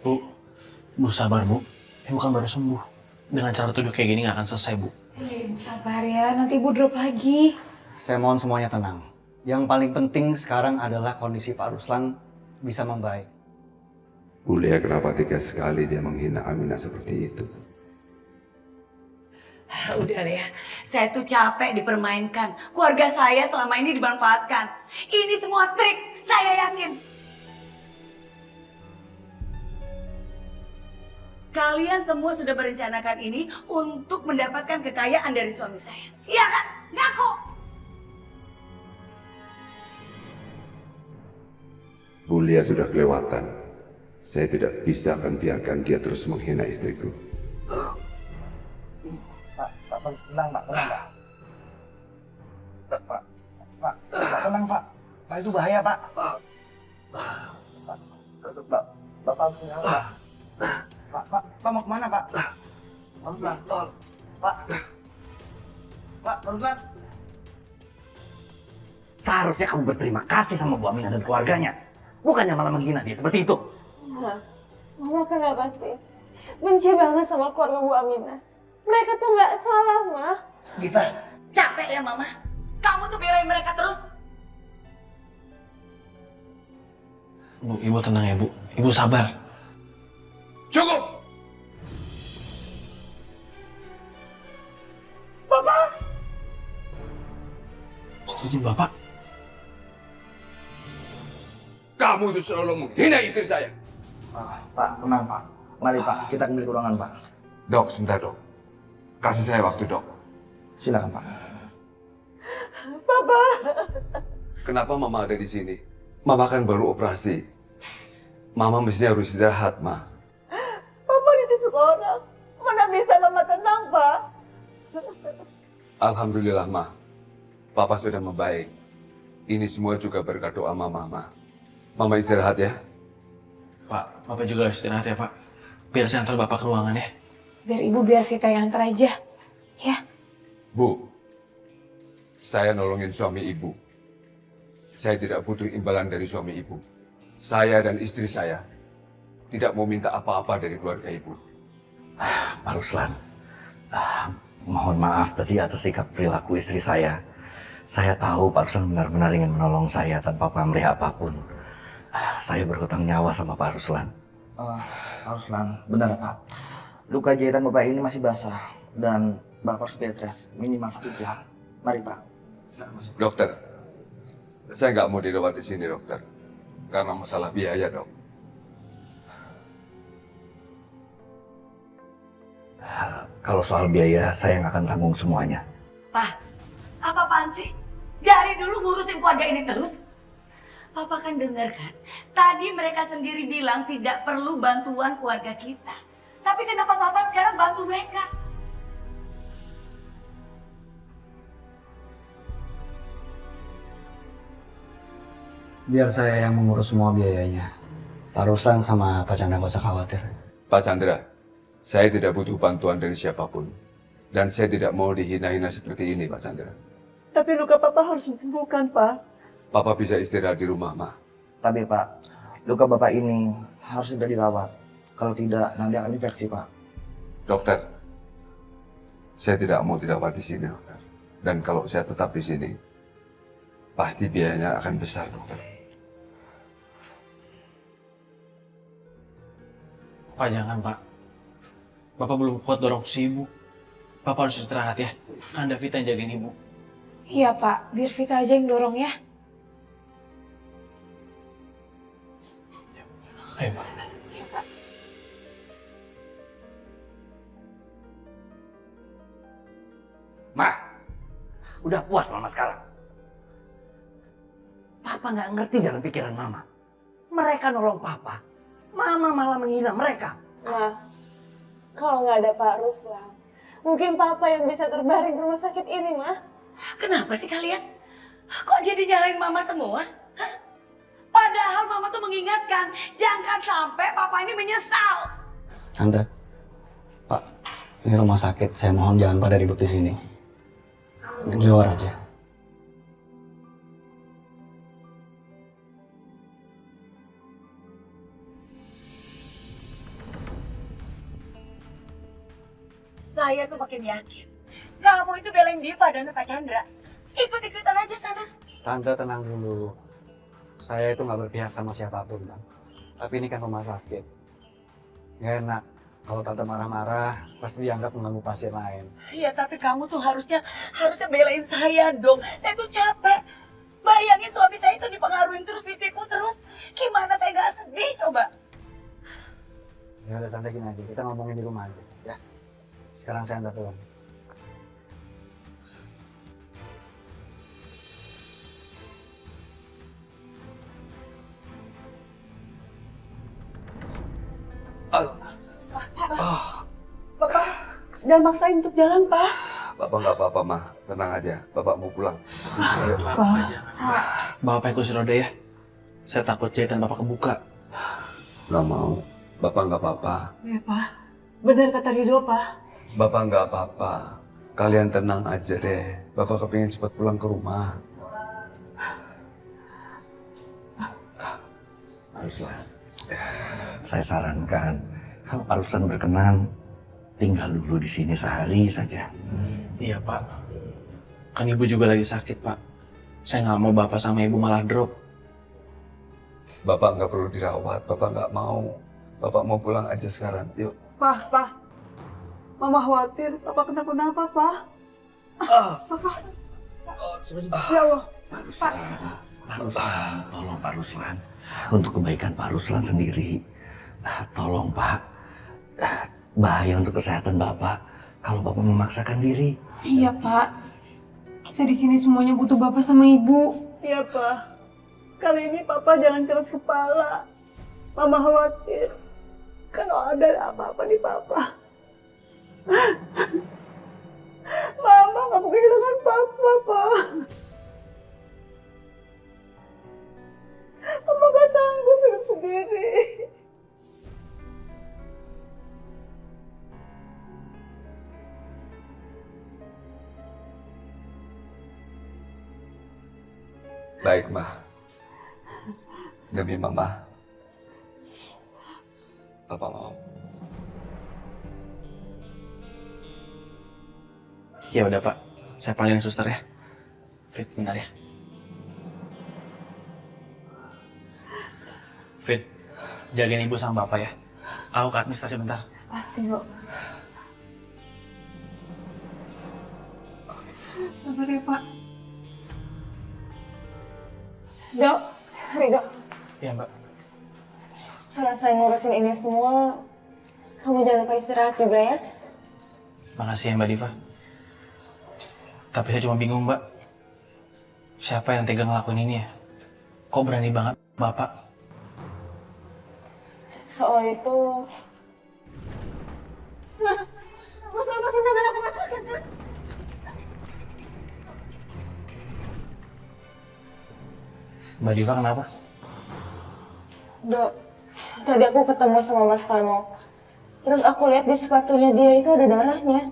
Bu sabar Bu. Ibu kan baru sembuh. Dengan cara tuduh kayak gini gak akan selesai Bu. Ibu sabar ya, nanti Ibu drop lagi. Saya mohon semuanya tenang. Yang paling penting sekarang adalah kondisi Pak Ruslan bisa membaik. Bu Lia kenapa tega sekali dia menghina Aminah seperti itu? Udah ya, saya tuh capek dipermainkan. Keluarga saya selama ini dimanfaatkan. Ini semua trik, saya yakin. Kalian semua sudah merencanakan ini untuk mendapatkan kekayaan dari suami saya. Iya kan? Ngaku! Bu Lia sudah kelewatan. Saya tidak bisa akan biarkan dia terus menghina istriku. Pak, tenang Pak, tenang Pak. Pak, tenang Pak. Pak itu bahaya Pak. Bapak punya apa? Pak mau kemana Pak? Pak Ruslan. Pak Ruslan. Seharusnya kamu berterima kasih sama Bu Aminah dan keluarganya. Bukannya malah menghina dia seperti itu. Mama kenapa sih? Benci banget sama keluarga Bu Aminah. Mereka tuh nggak salah, Ma. Diva, capek ya Mama. Kamu tuh belain mereka terus. Bu, Ibu tenang ya Bu. Ibu sabar. Cukup! Bapak! Setuju Bapak? Kamu itu selalu menghina istri saya. Pak, tenang Pak. Mari Pak, kita kembali ke ruangan Pak. Dok, sebentar dok. Kasih saya waktu dok. Silakan Pak. Bapak! Kenapa Mama ada di sini? Mama kan baru operasi. Mama mestinya harus istirahat, Ma. Bapak ditusuk orang. Mana bisa Mama tenang, Pak? Alhamdulillah, Ma. Papa sudah membaik. Ini semua juga berkat doa Mama. Mama istirahat ya. Pak, Bapak juga harus istirahat ya Pak. Biar saya antar Bapak ke ruangan ya. Biar Vita yang antar aja. Ya. Bu, saya nolongin suami ibu. Saya tidak butuh imbalan dari suami ibu. Saya dan istri saya tidak mau minta apa-apa dari keluarga ibu. Pak Ruslan, mohon maaf tadi atas sikap perilaku istri saya. Saya tahu Pak Ruslan benar-benar ingin menolong saya tanpa pamrih apapun. Saya berhutang nyawa sama Pak Ruslan. Pak Ruslan, benar Pak. Luka jahitan Bapak ini masih basah dan Bapak harus bed rest minimal 1 jam. Mari Pak. Dokter, saya nggak mau dirawat di sini dokter. Karena masalah biaya dok. Kalau soal biaya, saya yang akan tanggung semuanya. Pak, apa-apaan sih? Dari dulu ngurusin keluarga ini terus. Papa kan dengar kan, tadi mereka sendiri bilang tidak perlu bantuan keluarga kita. Tapi kenapa Papa sekarang bantu mereka? Biar saya yang mengurus semua biayanya. Pak Ruslan sama Pak Chandra gak usah khawatir. Pak Chandra, saya tidak butuh bantuan dari siapapun. Dan saya tidak mau dihina-hina seperti ini Pak Chandra. Tapi luka Papa harus disembuhkan, Pak. Papa bisa istirahat di rumah, Ma. Tapi Pak, luka Bapak ini harus segera dirawat. Kalau tidak, nanti akan infeksi Pak. Dokter, saya tidak mau dirawat di sini, dokter. Dan kalau saya tetap di sini, pasti biayanya akan besar, dokter. Pak jangan Pak. Bapak belum kuat dorong si Ibu. Bapak harus istirahat ya. Kan ada Vita yang jagain Ibu. Iya Pak, biar Vita aja yang dorong ya. Ayo Ayo, Pak. Ma, udah puas Mama sekarang. Papa nggak ngerti jalan pikiran Mama. Mereka nolong Papa, Mama malah menghina mereka. Ma, kalau nggak ada Pak Ruslan, mungkin Papa yang bisa terbaring di rumah sakit ini, Ma. Kenapa sih kalian? Kok jadi nyalain Mama semua? Hah? Padahal Mama tuh mengingatkan, jangan sampai Papa ini menyesal. Tante, Pak, ini rumah sakit. Saya mohon jangan pada ribut di sini. Di luar aja. Saya tuh makin yakin, kamu itu belain Diva dan Pak Chandra. Ikut-ikutan aja sana. Tante tenang dulu. Saya itu nggak berpihak sama siapapun, Tante. Tapi ini kan rumah sakit. Nggak enak. Kalau Tante marah-marah, pasti dianggap mengganggu pasien lain. Iya, tapi kamu tuh harusnya belain saya dong. Saya tuh capek. Bayangin suami saya itu dipengaruhi terus, ditipu terus. Gimana saya nggak sedih coba? Ya udah Tante, gini aja. Kita ngomongin di rumah aja, ya. Sekarang saya antar pulang. Bapak, jangan maksain untuk jalan, Pak. Bapak nggak apa-apa, Mah. Tenang aja. Bapak mau pulang. Ayo. Bawa pakai kursi roda ya. Saya takut jahitan Bapak kebuka. Nggak mau. Bapak nggak apa-apa. Ya, Pak. Benar kata Rido, Pak. Bapak nggak apa-apa. Kalian tenang aja deh. Bapak kepingin cepat pulang ke rumah. Pak Ruslan, saya sarankan kalau Pak Ruslan berkenan, tinggal dulu di sini sehari saja. Iya, Pak. Kan Ibu juga lagi sakit, Pak. Saya nggak mau Bapak sama Ibu malah drop. Bapak nggak perlu dirawat. Bapak nggak mau. Bapak mau pulang aja sekarang. Yuk. Pak. Mama khawatir, Papa kenapa-napa, Pak. Papa. Ya Allah. Pak Ruslan, tolong Pak Ruslan. Untuk kebaikan Pak Ruslan sendiri, tolong Pak. Bahaya untuk kesehatan Bapak kalau Bapak memaksakan diri. Iya, Pak. Kita di sini semuanya butuh Bapak sama Ibu. Iya, Pak. Kali ini Papa jangan keras kepala. Mama khawatir. Kalau ada apa-apa di Papa. Mama nggak mau kehilangan Papa, Pak. Papa gak sanggup hidup sendiri. Baik, Mah. Demi Mama. Papa mau. Ya udah, Pak. Saya panggilin suster ya. Fit, bentar ya. Fit, jagain Ibu sama Bapak ya. Aku ke administrasi bentar. Pasti, Bu. Sabar ya, Pak. Dok, Rido, Iya, Mbak. selesai ngurusin ini semua, kamu jangan lupa istirahat juga ya. Makasih ya, Mbak Diva. Tapi saya cuma bingung, Mbak. Siapa yang tega ngelakuin ini ya? Kok berani banget Bapak? Soal itu... Mas, lepasin tangan aku, Mas. Sakit, Mas. Mbak Diva kenapa? Dok, tadi aku ketemu sama Mas Vano. Terus aku lihat di sepatunya dia itu ada darahnya.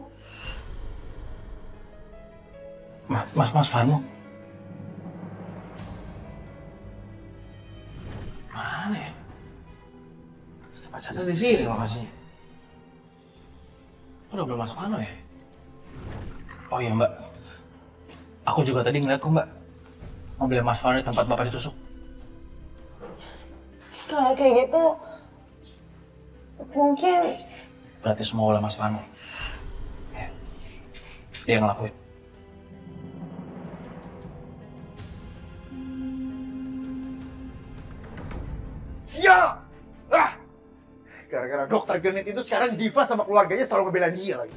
Mas Vano? Mana ya? Pak Chandra di sini lokasinya. Udah belum Mas Vano ya? Oh iya, Mbak. Aku juga tadi ngeliat kok, Mbak. Mobil Mas Vano di tempat Bapak ditusuk. Kalau kayak gitu, mungkin... Berarti semua ulah Mas Vano. Ya. Dia yang ngelakuin. Siap! Ah! Gara-gara dokter genit itu sekarang Diva sama keluarganya selalu ngebelain dia lagi.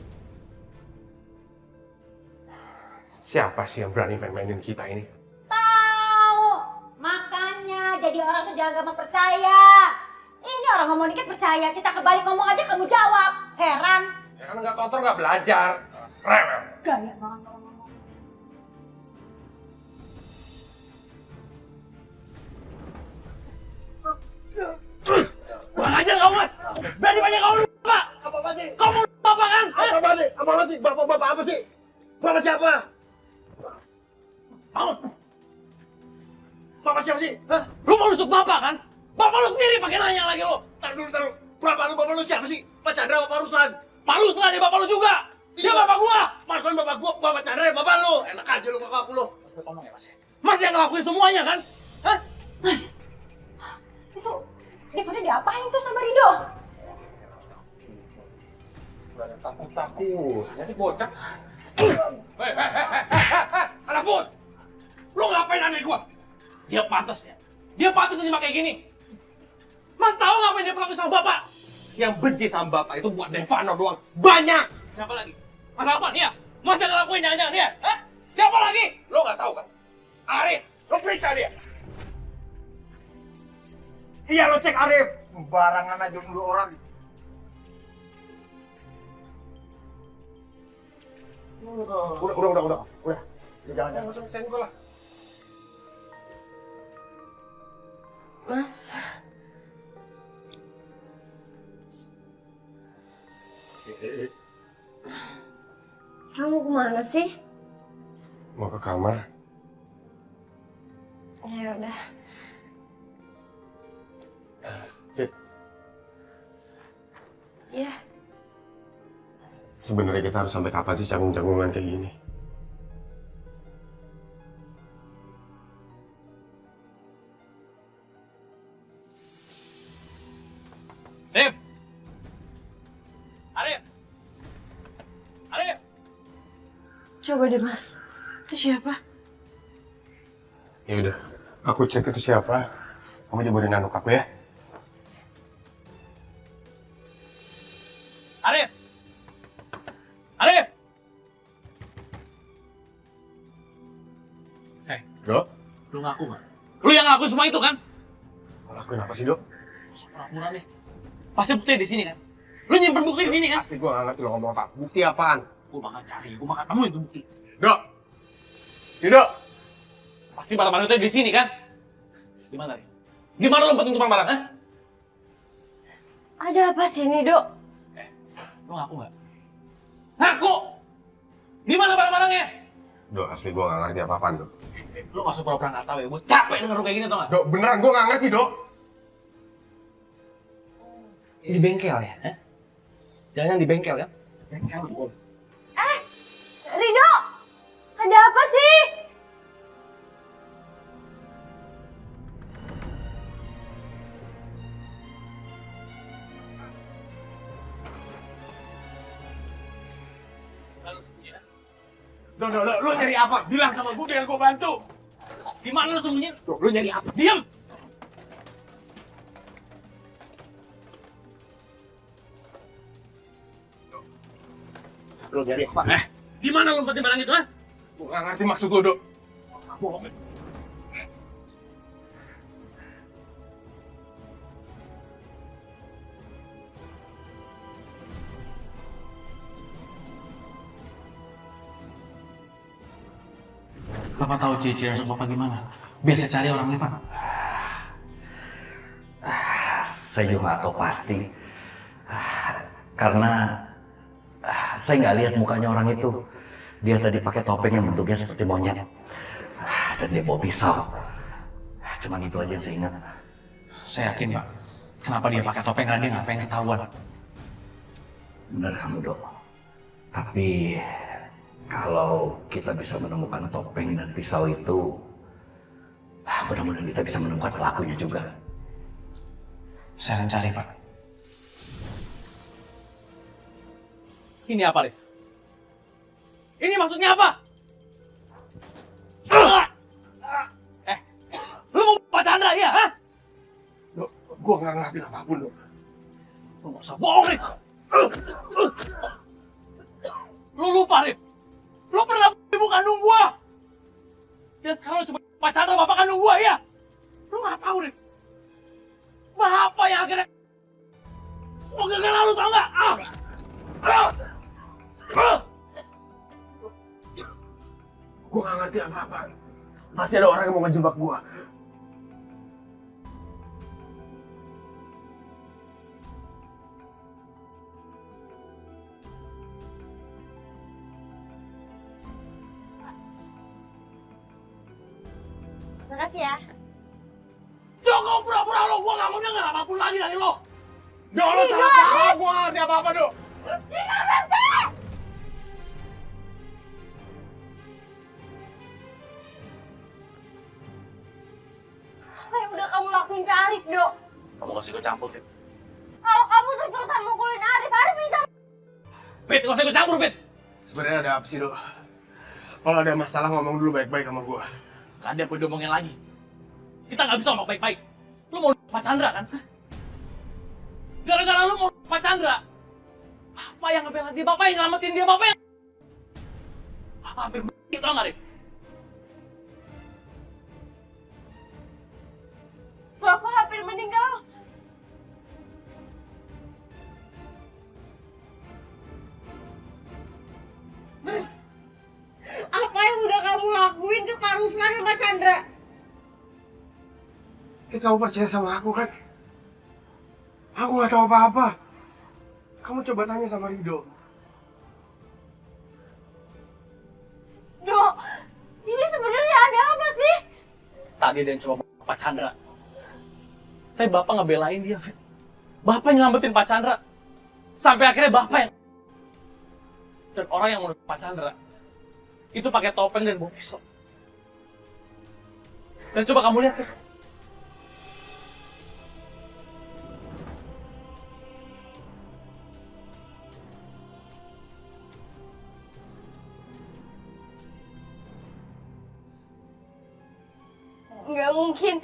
Siapa sih yang berani main-mainin kita ini? Tahu, makanya jadi orang tuh jangan gampang percaya. Ini orang ngomong dikit percaya, kita kebalik ngomong aja kamu jawab. Heran. Ya kan nggak kotor nggak belajar. Rewel. Gaya banget ngomong. Kurang ajar kamu, Mas! Berani-berani kamu lu, Pak! Apa sih? Kamu apa kan? Apa sih? Bapak apa sih? Bapak siapa? Bangun! Bapak siapa sih? Hah? Lu mau nusuk Bapak kan? Bapak lu sendiri pakai nanya lagi lu! Taruh dulu. Bapak lu siapa sih? Pak Chandra apa Pak Ruslan? Pak Ruslan ya Bapak lu juga! Dia Bapak gua! Mas kan Bapak gua, Bapak Chandra ya Bapak lu! Enak aja lu kakak aku lu! Ngomong ya, Mas. Mas yang ngelakuin semuanya kan? Hah? Itu Devanya diapain tuh sama Rido? Takut. Jadi bocah. Anak put! Lu ngapain aneh gua? Dia pantas ya? Dia pantas nyimak kayak gini. Mas tahu ngapain dia pelaku sama Bapak? Yang benci sama bapak itu buat Devano doang. Banyak. Siapa lagi? Mas Alvan, iya? Mas yang ngelakuin jangan-jangan dia? Hah? Siapa lagi? Lo nggak tahu kan? Arif, lo periksa dia. Iya lo cek Arif! Sembarangan aja dulu orang. Udah. Jangan. Senggol lah. Mas, kamu kemana sih? Mau ke kamar? Ya udah. Fit, Ya, sebenarnya kita harus sampai kapan sih canggung-canggungan kayak gini? Arif! Arif! Arif! coba deh Mas. Itu siapa? Ya udah, aku cek itu siapa. Kamu jabarin nanduk aku ya. Arif! Arif! Dok? Lu ngaku nggak? Lu yang ngelakuin semua itu kan? Ngelakuin apa sih, Dok? Pura-pura nih. Pasti bukti di sini kan? Lu nyimpen bukti di sini kan? Pasti gue gak ngerti lo ngomong apa. Bukti apaan? Gue bakal cari, gue bakal kamu itu bukti. Dok! Tidak! Pasti barang-barang itu di sini kan? Di mana nih? Di mana lo betul barang-barang, ha? Ada apa sih ini, Dok? Lu ngaku nggak? Ngaku! Di mana barang-barangnya? Dok, asli gue gak ngerti apa-apaan, Dok. Lu gak usah pura-pura nggak tahu ya, gue capek denger lu kayak gini tau gak? Dok, beneran gue gak ngerti, Dok. Ini bengkel ya? Hah? Jangan di bengkel kan? Bengkel di Rido! Ada apa sih? Dok, lu nyari apa? Bilang sama gue biar gue bantu. Di mana lu sembunyi? Dok, lu nyari apa? Diam! Lu nyari apa? Di mana lu empetin barang itu, ha? Gue gak ngerti maksud lu, Dok. Bohong. Bapak tahu ciri-ciri anak Bapak gimana? Biar saya cari orangnya, Pak. Saya juga nggak tahu pasti. Karena saya nggak lihat mukanya orang itu. Dia tadi pakai topeng yang bentuknya seperti monyet. Dan dia bawa pisau. Cuman itu aja yang saya ingat. Saya yakin, Pak. Kenapa dia pakai topeng? Karena dia nggak pengen ketahuan. Benar kamu, Dok. Tapi kalau kita bisa menemukan topeng dan pisau itu, mudah-mudahan kita bisa menemukan pelakunya juga. Saya akan cari, Pak. Ini apa, Rif? Ini maksudnya apa? Lu mau Pak Chandra, ya? Hah? Dok, gue gak ngelakuin apapun, Dok. Lu gak usah bohong, Rif. Lu lupa, Rif. Lu pernah ibu kandung gua. Ya sekarang lu cuma pacaran bapak kandung gua, ya? Lu gak tahu, Rif. Bapak yang akhirnya... Semua gara-gara lu, tau gak? Gue gak ngerti apa-apa. Pasti ada orang yang mau ngejebak gue. Makasih ya. Cukup pura-pura lo, gua gak mau denger apapun lagi dari lo. Dok, lo salah paham, gua gak ngerti apa-apa, Dok. Apa yang udah kamu lakuin ke Arif, Dok? Kamu gak usah ikut campur, Fit. Kalau kamu terus-terusan mukulin Arif bisa... Fit, gak usah ikut campur, Fit. Sebenarnya ada apa sih, Dok? Kalau ada masalah ngomong dulu baik-baik sama gua. Gak ada yang perlu diomongin lagi. Kita gak bisa ngomong baik-baik. Lu mau Pak Chandra kan? Gara-gara lu mau Pak Chandra. Bapak yang ngebela dia, bapak yang nyelamatin dia, bapak yang... Bapak hampir mati, tau gak, Rif? Bapak hampir meninggal. Mas, apa yang udah kamu lakuin ke Pak Ruslan dan Pak Chandra? Kamu percaya sama aku kan? Aku gak tahu apa-apa. Kamu coba tanya sama Rido. Dok, ini sebenarnya ada apa sih? Tadi dia yang coba Pak Chandra. Tapi bapak ngebelain dia, Fit. Bapak yang nyelamatin Pak Chandra. Sampai akhirnya bapak yang... Dan orang yang menurut Pak Chandra itu pakai topeng dan bawa pisau. Dan coba kamu lihat, Fit. Nggak mungkin.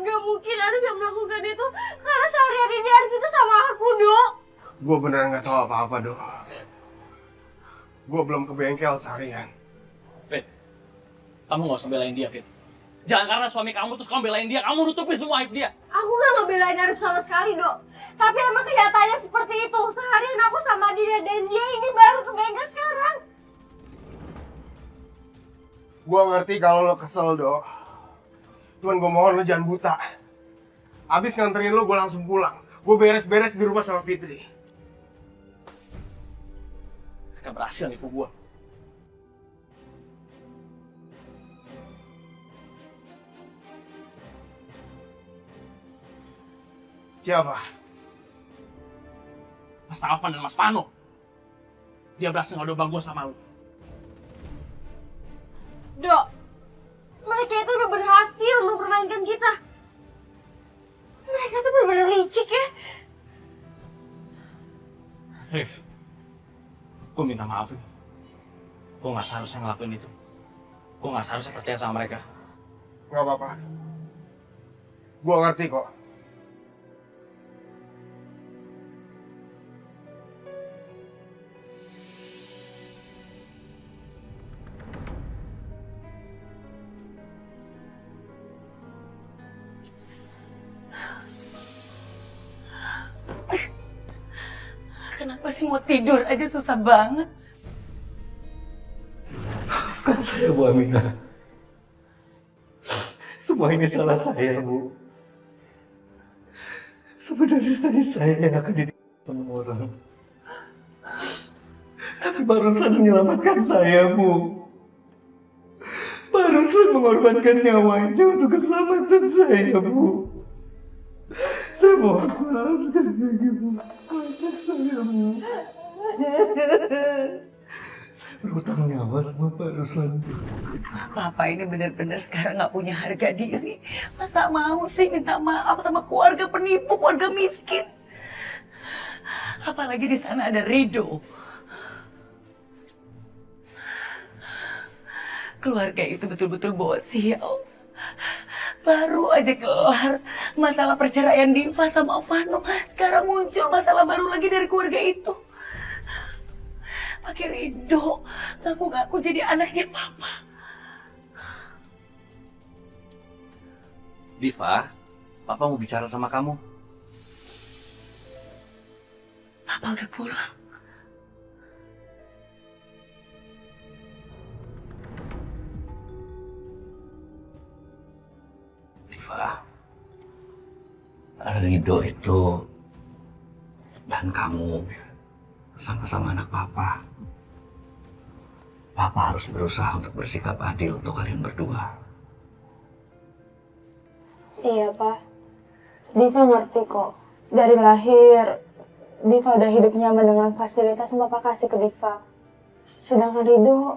Nggak mungkin Arif yang melakukan itu. Karena sehari-hari ini Arif itu sama aku, Dok. Gue beneran gak tahu apa-apa, Dok. Gue belum ke bengkel seharian. Fit, kamu gak usah belain dia, Fit. Jangan karena suami kamu terus kamu belain dia, kamu nutupi semua aib dia. Aku nggak ngebelain Arif sama sekali, Dok. Tapi emang kenyataannya seperti itu. Seharian aku sama dia dan dia ini baru ke bengkel sekarang. Gue ngerti kalau lo kesel, Dok. Cuman gue mohon lo jangan buta. Abis nganterin lo, gue langsung pulang. Gue beres-beres di rumah sama Fitri. Mereka berhasil nipu gue. Siapa? Mas Alvan dan Mas Vano. Dia berhasil ngadobang gue sama lu. Dok, mereka itu udah berhasil mempermainkan kita. Mereka tuh benar-benar licik ya. Rif, gue minta maaf, Rif. Gue gak seharusnya ngelakuin itu. Gue gak seharusnya percaya sama mereka. Gak apa-apa. Gue ngerti kok. Kenapa sih mau tidur aja susah banget? Maafkan saya, Bu Aminah. Semua ini salah saya, Bu. Sebenarnya tadi saya yang akan dididik orang. Tapi Pak Ruslan menyelamatkan saya, Bu. Pak Ruslan mengorbankan nyawanya untuk keselamatan saya, Bu. Saya mohon maaf sekali lagi, Bu. Maafkan saya, Bu. Saya berhutang nyawa sama Pak Ruslan. Papa ini benar-benar sekarang nggak punya harga diri. Masa mau sih minta maaf sama keluarga penipu, keluarga miskin? Apalagi di sana ada Rido. Keluarga itu betul-betul bawa sial. Baru aja kelar masalah perceraian Diva sama Vano. Sekarang muncul masalah baru lagi dari keluarga itu. Pakai Rido ngaku-ngaku jadi anaknya papa. Diva, papa mau bicara sama kamu. Papa udah pulang. Diva, Rido itu dan kamu sama-sama anak papa. Papa harus berusaha untuk bersikap adil untuk kalian berdua. Iya, Pak. Diva ngerti kok. Dari lahir, Diva udah hidup nyaman dengan fasilitas yang Papa kasih ke Diva. Sedangkan Rido,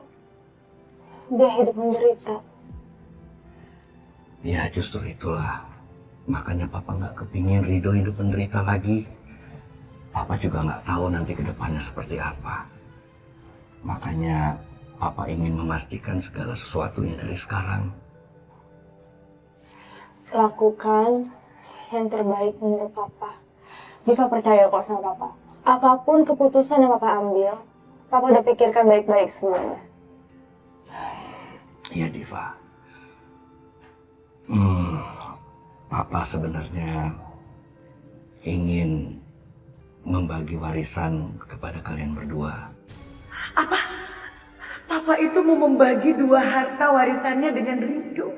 dia hidup menderita. Ya justru itulah. Makanya Papa nggak kepingin Rido hidup menderita lagi. Papa juga nggak tahu nanti ke depannya seperti apa. Makanya Papa ingin memastikan segala sesuatunya dari sekarang. Lakukan yang terbaik menurut Papa. Diva percaya kok sama Papa. Apapun keputusan yang Papa ambil, Papa udah pikirkan baik-baik semuanya. Iya Diva. Papa sebenarnya ingin membagi warisan kepada kalian berdua. Apa? Papa itu mau membagi 2 harta warisannya dengan Rido.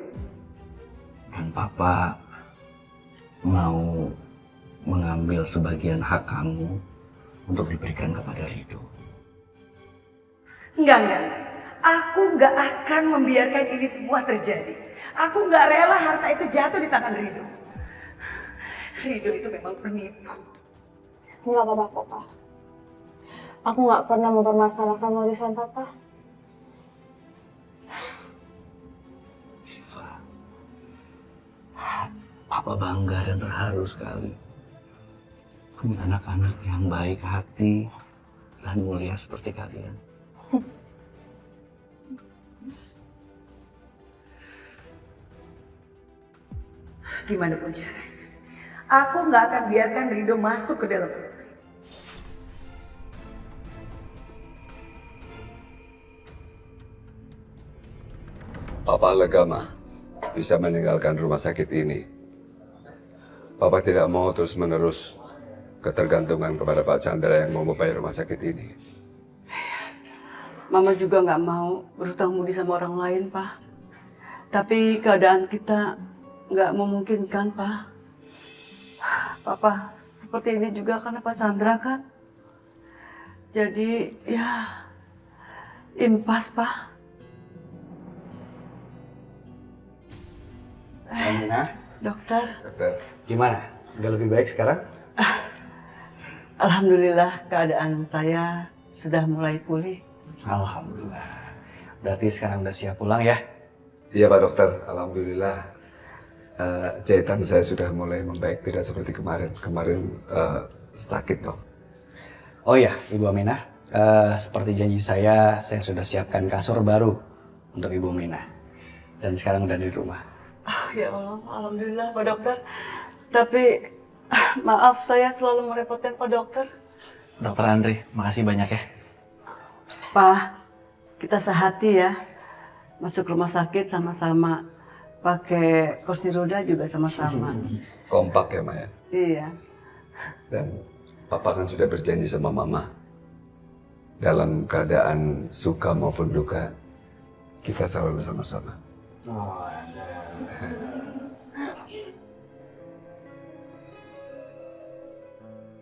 Dan Papa mau mengambil sebagian hak kamu untuk diberikan kepada Rido. Enggak. Aku nggak akan membiarkan ini semua terjadi. Aku nggak rela harta itu jatuh di tangan Rido. Rido itu memang penipu. Nggak apa-apa kok, Pak. Aku nggak pernah mempermasalahkan warisan Papa. Diva, Papa bangga dan terharu sekali punya anak-anak yang baik hati dan mulia seperti kalian. Gimana pun caranya, aku nggak akan biarkan Rido masuk ke dalam. Papa lega, Ma, bisa meninggalkan rumah sakit ini. Papa tidak mau terus-menerus ketergantungan kepada Pak Chandra yang mau membayar rumah sakit ini. Mama juga nggak mau berhutang budi sama orang lain, Pak. Tapi keadaan kita nggak memungkinkan, Pak. Papa seperti ini juga karena Pak Chandra kan. Jadi ya impas, Pak. Amina, Dokter, gimana? Udah lebih baik sekarang? alhamdulillah keadaan saya sudah mulai pulih. Alhamdulillah. Berarti sekarang udah siap pulang ya? Iya Pak Dokter, Alhamdulillah. Jahitan saya sudah mulai membaik, tidak seperti kemarin. Kemarin sakit dok. Oh ya, Ibu Aminah. Seperti janji saya sudah siapkan kasur baru untuk Ibu Aminah. Dan sekarang udah di rumah. Ya Allah, alhamdulillah Pak Dokter. Tapi maaf saya selalu merepotkan Pak Dokter. Dokter Andri, makasih banyak ya. Pak, kita sehati ya. Masuk rumah sakit sama-sama. Pakai kursi roda juga sama-sama. Kompak ya Maya. Iya. Dan Papa kan sudah berjanji sama Mama. Dalam keadaan suka maupun duka, kita selalu bersama-sama. Oh,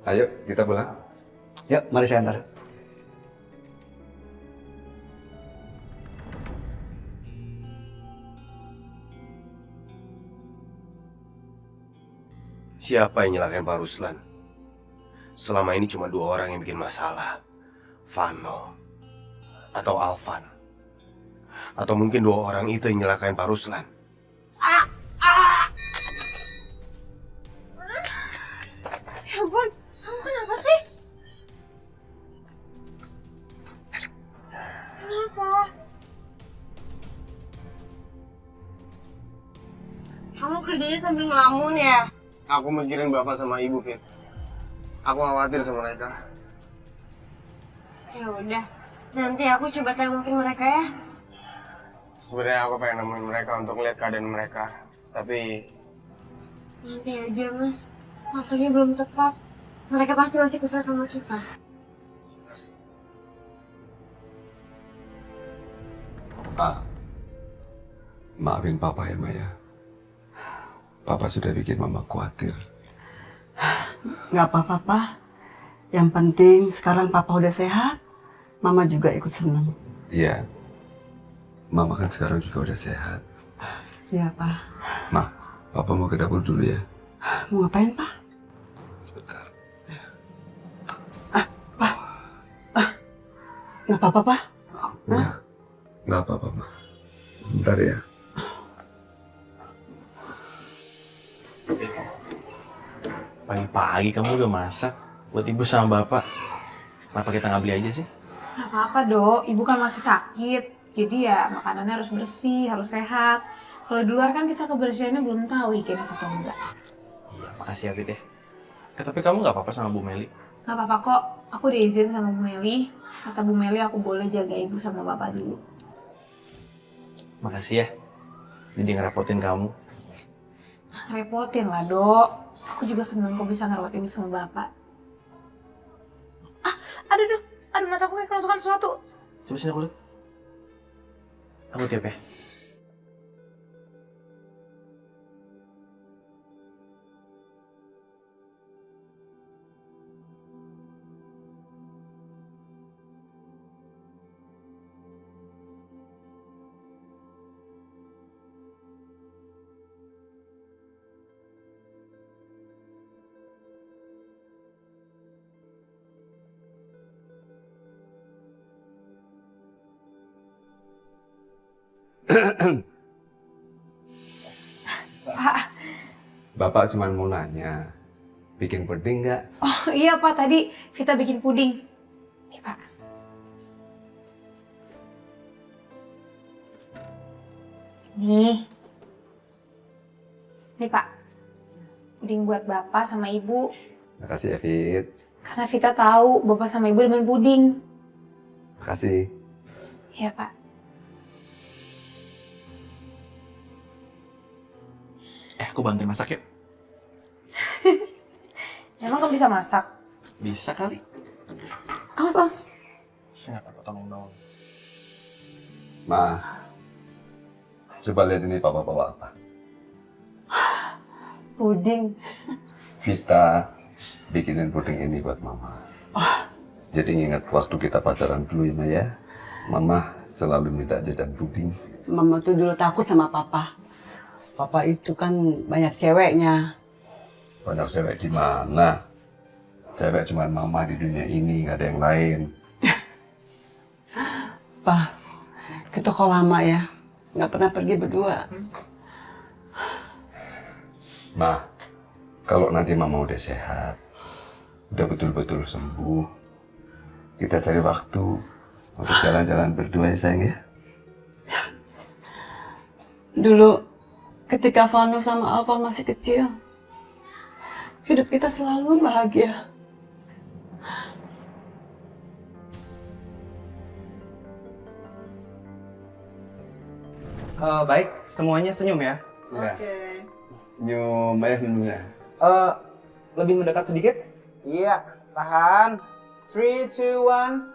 Ayo, kita pulang. Yuk, mari saya antar. Siapa yang nyelakain Pak Ruslan? Selama ini cuma 2 orang yang bikin masalah. Vano atau Alvan. Atau mungkin 2 orang itu yang nyelakain Pak Ruslan. Ya ampun, kamu kenapa sih? Kenapa? Kamu Tadinya sambil ngelamun ya? Aku mikirin bapak sama ibu, Fit. Aku khawatir sama mereka. Ya udah, nanti aku coba tengokin mereka ya. Sebenarnya aku pengen nemuin mereka untuk lihat keadaan mereka. Tapi Nanti aja mas, waktunya belum tepat. Mereka pasti masih kesal sama kita. Maafin Papa ya, Maya. Papa sudah bikin Mama khawatir. Nggak apa-apa, Pak. Yang penting sekarang Papa udah sehat, Mama juga ikut senang. Iya. Mama kan sekarang juga udah sehat. Iya, Pak. Ma, Papa mau ke dapur dulu ya. Mau ngapain, Pak? Sebentar. Pak. Nggak apa-apa, Pak? Nggak apa-apa, Ma. Sebentar ya. Pagi-pagi kamu udah masak buat ibu sama bapak. Kenapa kita nggak beli aja sih? Gak apa-apa dok, ibu kan masih sakit. Jadi ya makanannya harus bersih, harus sehat. Kalau di luar kan kita kebersihannya belum tahu higienis atau enggak. Iya, makasih ya Fit ya. Tapi kamu nggak apa-apa sama Bu Meli? Gak apa-apa kok, aku diizin sama Bu Meli. Kata Bu Meli aku boleh jaga ibu sama bapak dulu. Makasih ya. Jadi ngerepotin kamu. Repotin lah dok. Aku juga seneng kok bisa ngerawat ibu sama bapak. Aduh mataku kayak kerasukan sesuatu. Coba sini aku lihat. Aku tiap ya. Pak. Bapak cuma mau nanya, bikin puding nggak? Oh iya Pak, tadi Vita bikin puding. Nih Pak. Nih Pak. Puding buat Bapak sama Ibu. Makasih ya, Fit. Karena Vita tahu Bapak sama Ibu demen puding. Makasih. Iya Pak. Aku bantuin masak yuk. Emang kamu bisa masak? Bisa kali. Awas. Saya nggak tanggung dong. Ma, coba lihat ini Papa bawa apa. Puding. Vita bikinin puding ini buat Mama. Jadi ingat waktu kita pacaran dulu ya, Maya. Mama selalu minta jajan puding. Mama tuh dulu takut sama Papa. Papa itu kan banyak ceweknya. Banyak cewek di mana? Cewek cuma Mama di dunia ini, nggak ada yang lain. Pa, kita kok lama ya, nggak pernah pergi berdua. Ma, kalau nanti Mama udah sehat, udah betul-betul sembuh, kita cari waktu untuk jalan-jalan berdua ya sayang ya. Dulu, ketika Vano sama Alvan masih kecil, hidup kita selalu bahagia. Baik, semuanya senyum ya. Oke. Nyum, Maya senyumnya. Lebih mendekat sedikit? Iya, tahan. 3, 2, 1.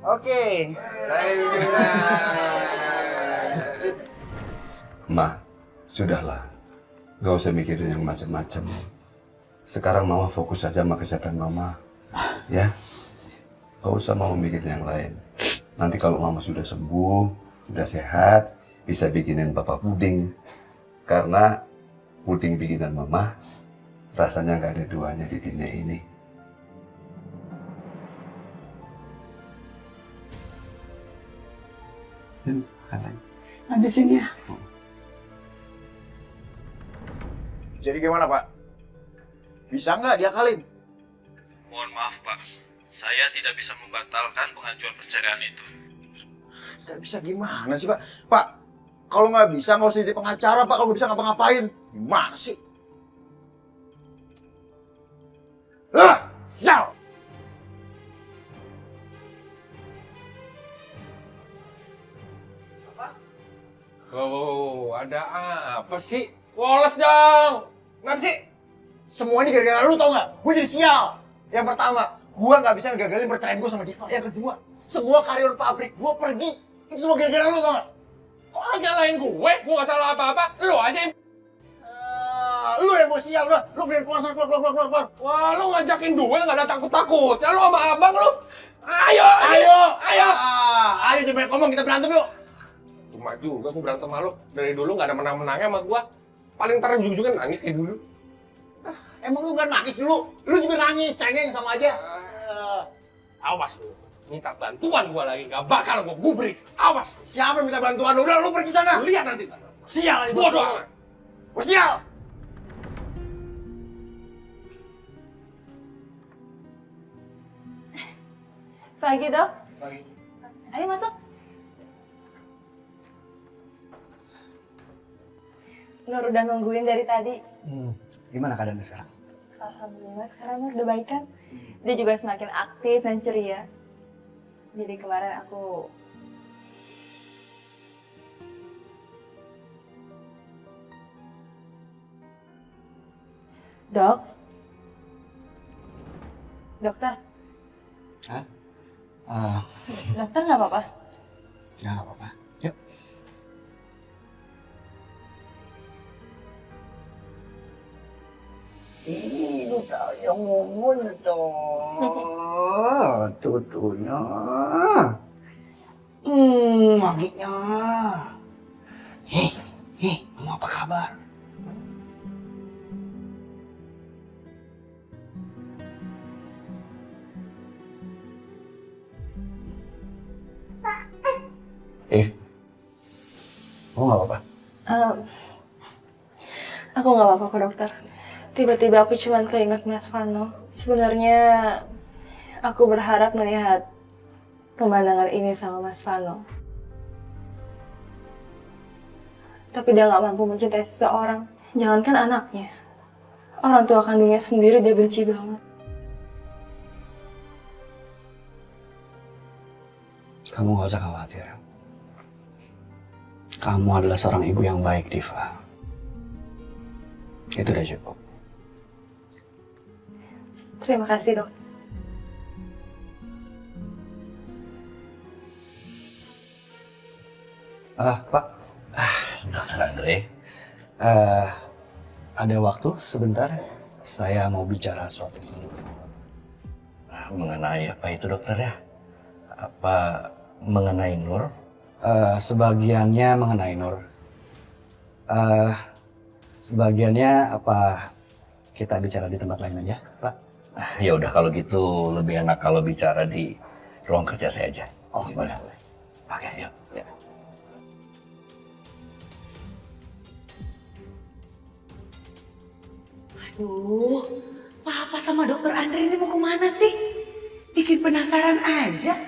Oke. Ma, sudahlah. Gak usah mikirin yang macam-macam. Sekarang Mama fokus saja sama kesehatan Mama. Ya? Gak usah Mama mikirin yang lain. Nanti kalau Mama sudah sembuh, sudah sehat, bisa bikinin Papa puding. Karena puding bikinan Mama, rasanya gak ada duanya di dunia ini. Habisin ya. Jadi gimana, Pak? Bisa nggak diakalin? Mohon maaf Pak, saya tidak bisa membatalkan pengajuan perceraian itu. Nggak bisa gimana sih, Pak? Pak, kalau nggak bisa nggak usah jadi pengacara, Pak. Kalau nggak bisa ngapa-ngapain. Gimana sih? Ah, sial! Oh, ada apa sih? Woles dong! Kenapa sih? Semua ini gara-gara lu tau nggak? Gue jadi sial. Yang pertama, gue nggak bisa ngegagalin perceraian gue sama Diva. Yang kedua, semua karyawan pabrik gue pergi. Itu semua gara-gara lu tau nggak? Kok lo nyalain gue? Gue gak salah apa-apa. Lo aja yang... Lu yang mau sial, udah. Lu beliin keluar. Wah, lo ngajakin duel gak ada takut-takutnya. Lo sama abang lo. Ayo! Ayo jangan banyak ngomong, kita berantem yuk. Cuma juga gue berantem sama lo. Dari dulu gak ada menang-menangnya sama gue. Paling ntar ujung-ujungnya nangis kayak dulu. Emang lu gak nangis dulu? Lu juga nangis, cengeng sama aja. Awas lo. Minta bantuan gue lagi. Gak bakal gue gubris. Awas. Siapa yang minta bantuan lu? Udah, lu pergi sana. Lu lihat nanti. Sial aja. Bodoh amat. Gua sial. Pagi, Dok. Pagi. Ayo masuk. Nur udah nungguin dari tadi. Gimana keadaannya sekarang? Alhamdulillah sekarang Nur udah baik kan? Dia juga semakin aktif dan ceria. Jadi kemarin aku... Dok? Dokter? Hah? Dokter nggak apa-apa? Nggak apa-apa. Yuk. Ih, lu tau yang ngomong dong. Tutunya. Maginya. Hei, kamu apa kabar? Kamu nggak apa-apa? Aku nggak apa-apa kok dokter. Tiba-tiba aku cuman keinget Mas Vano. Sebenarnya aku berharap melihat pemandangan ini sama Mas Vano. Tapi dia nggak mampu mencintai seseorang. Jangankan anaknya. Orang tua kandungnya sendiri dia benci banget. Kamu nggak usah khawatir. Kamu adalah seorang ibu yang baik, Diva. Itu udah cukup. Terima kasih, Dok. Pak. Dokter Andre. Ada waktu sebentar? Saya mau bicara sesuatu. Mengenai apa itu dokter ya? Apa mengenai Nur? Sebagiannya mengenai Nur. Sebagiannya apa kita bicara di tempat lain aja, Pak? Ya udah kalau gitu lebih enak kalau bicara di ruang kerja saya aja. Oh, gimana? Oke, yuk. Ya. Aduh, Papa sama dokter Andre ini mau kemana sih? Bikin penasaran aja.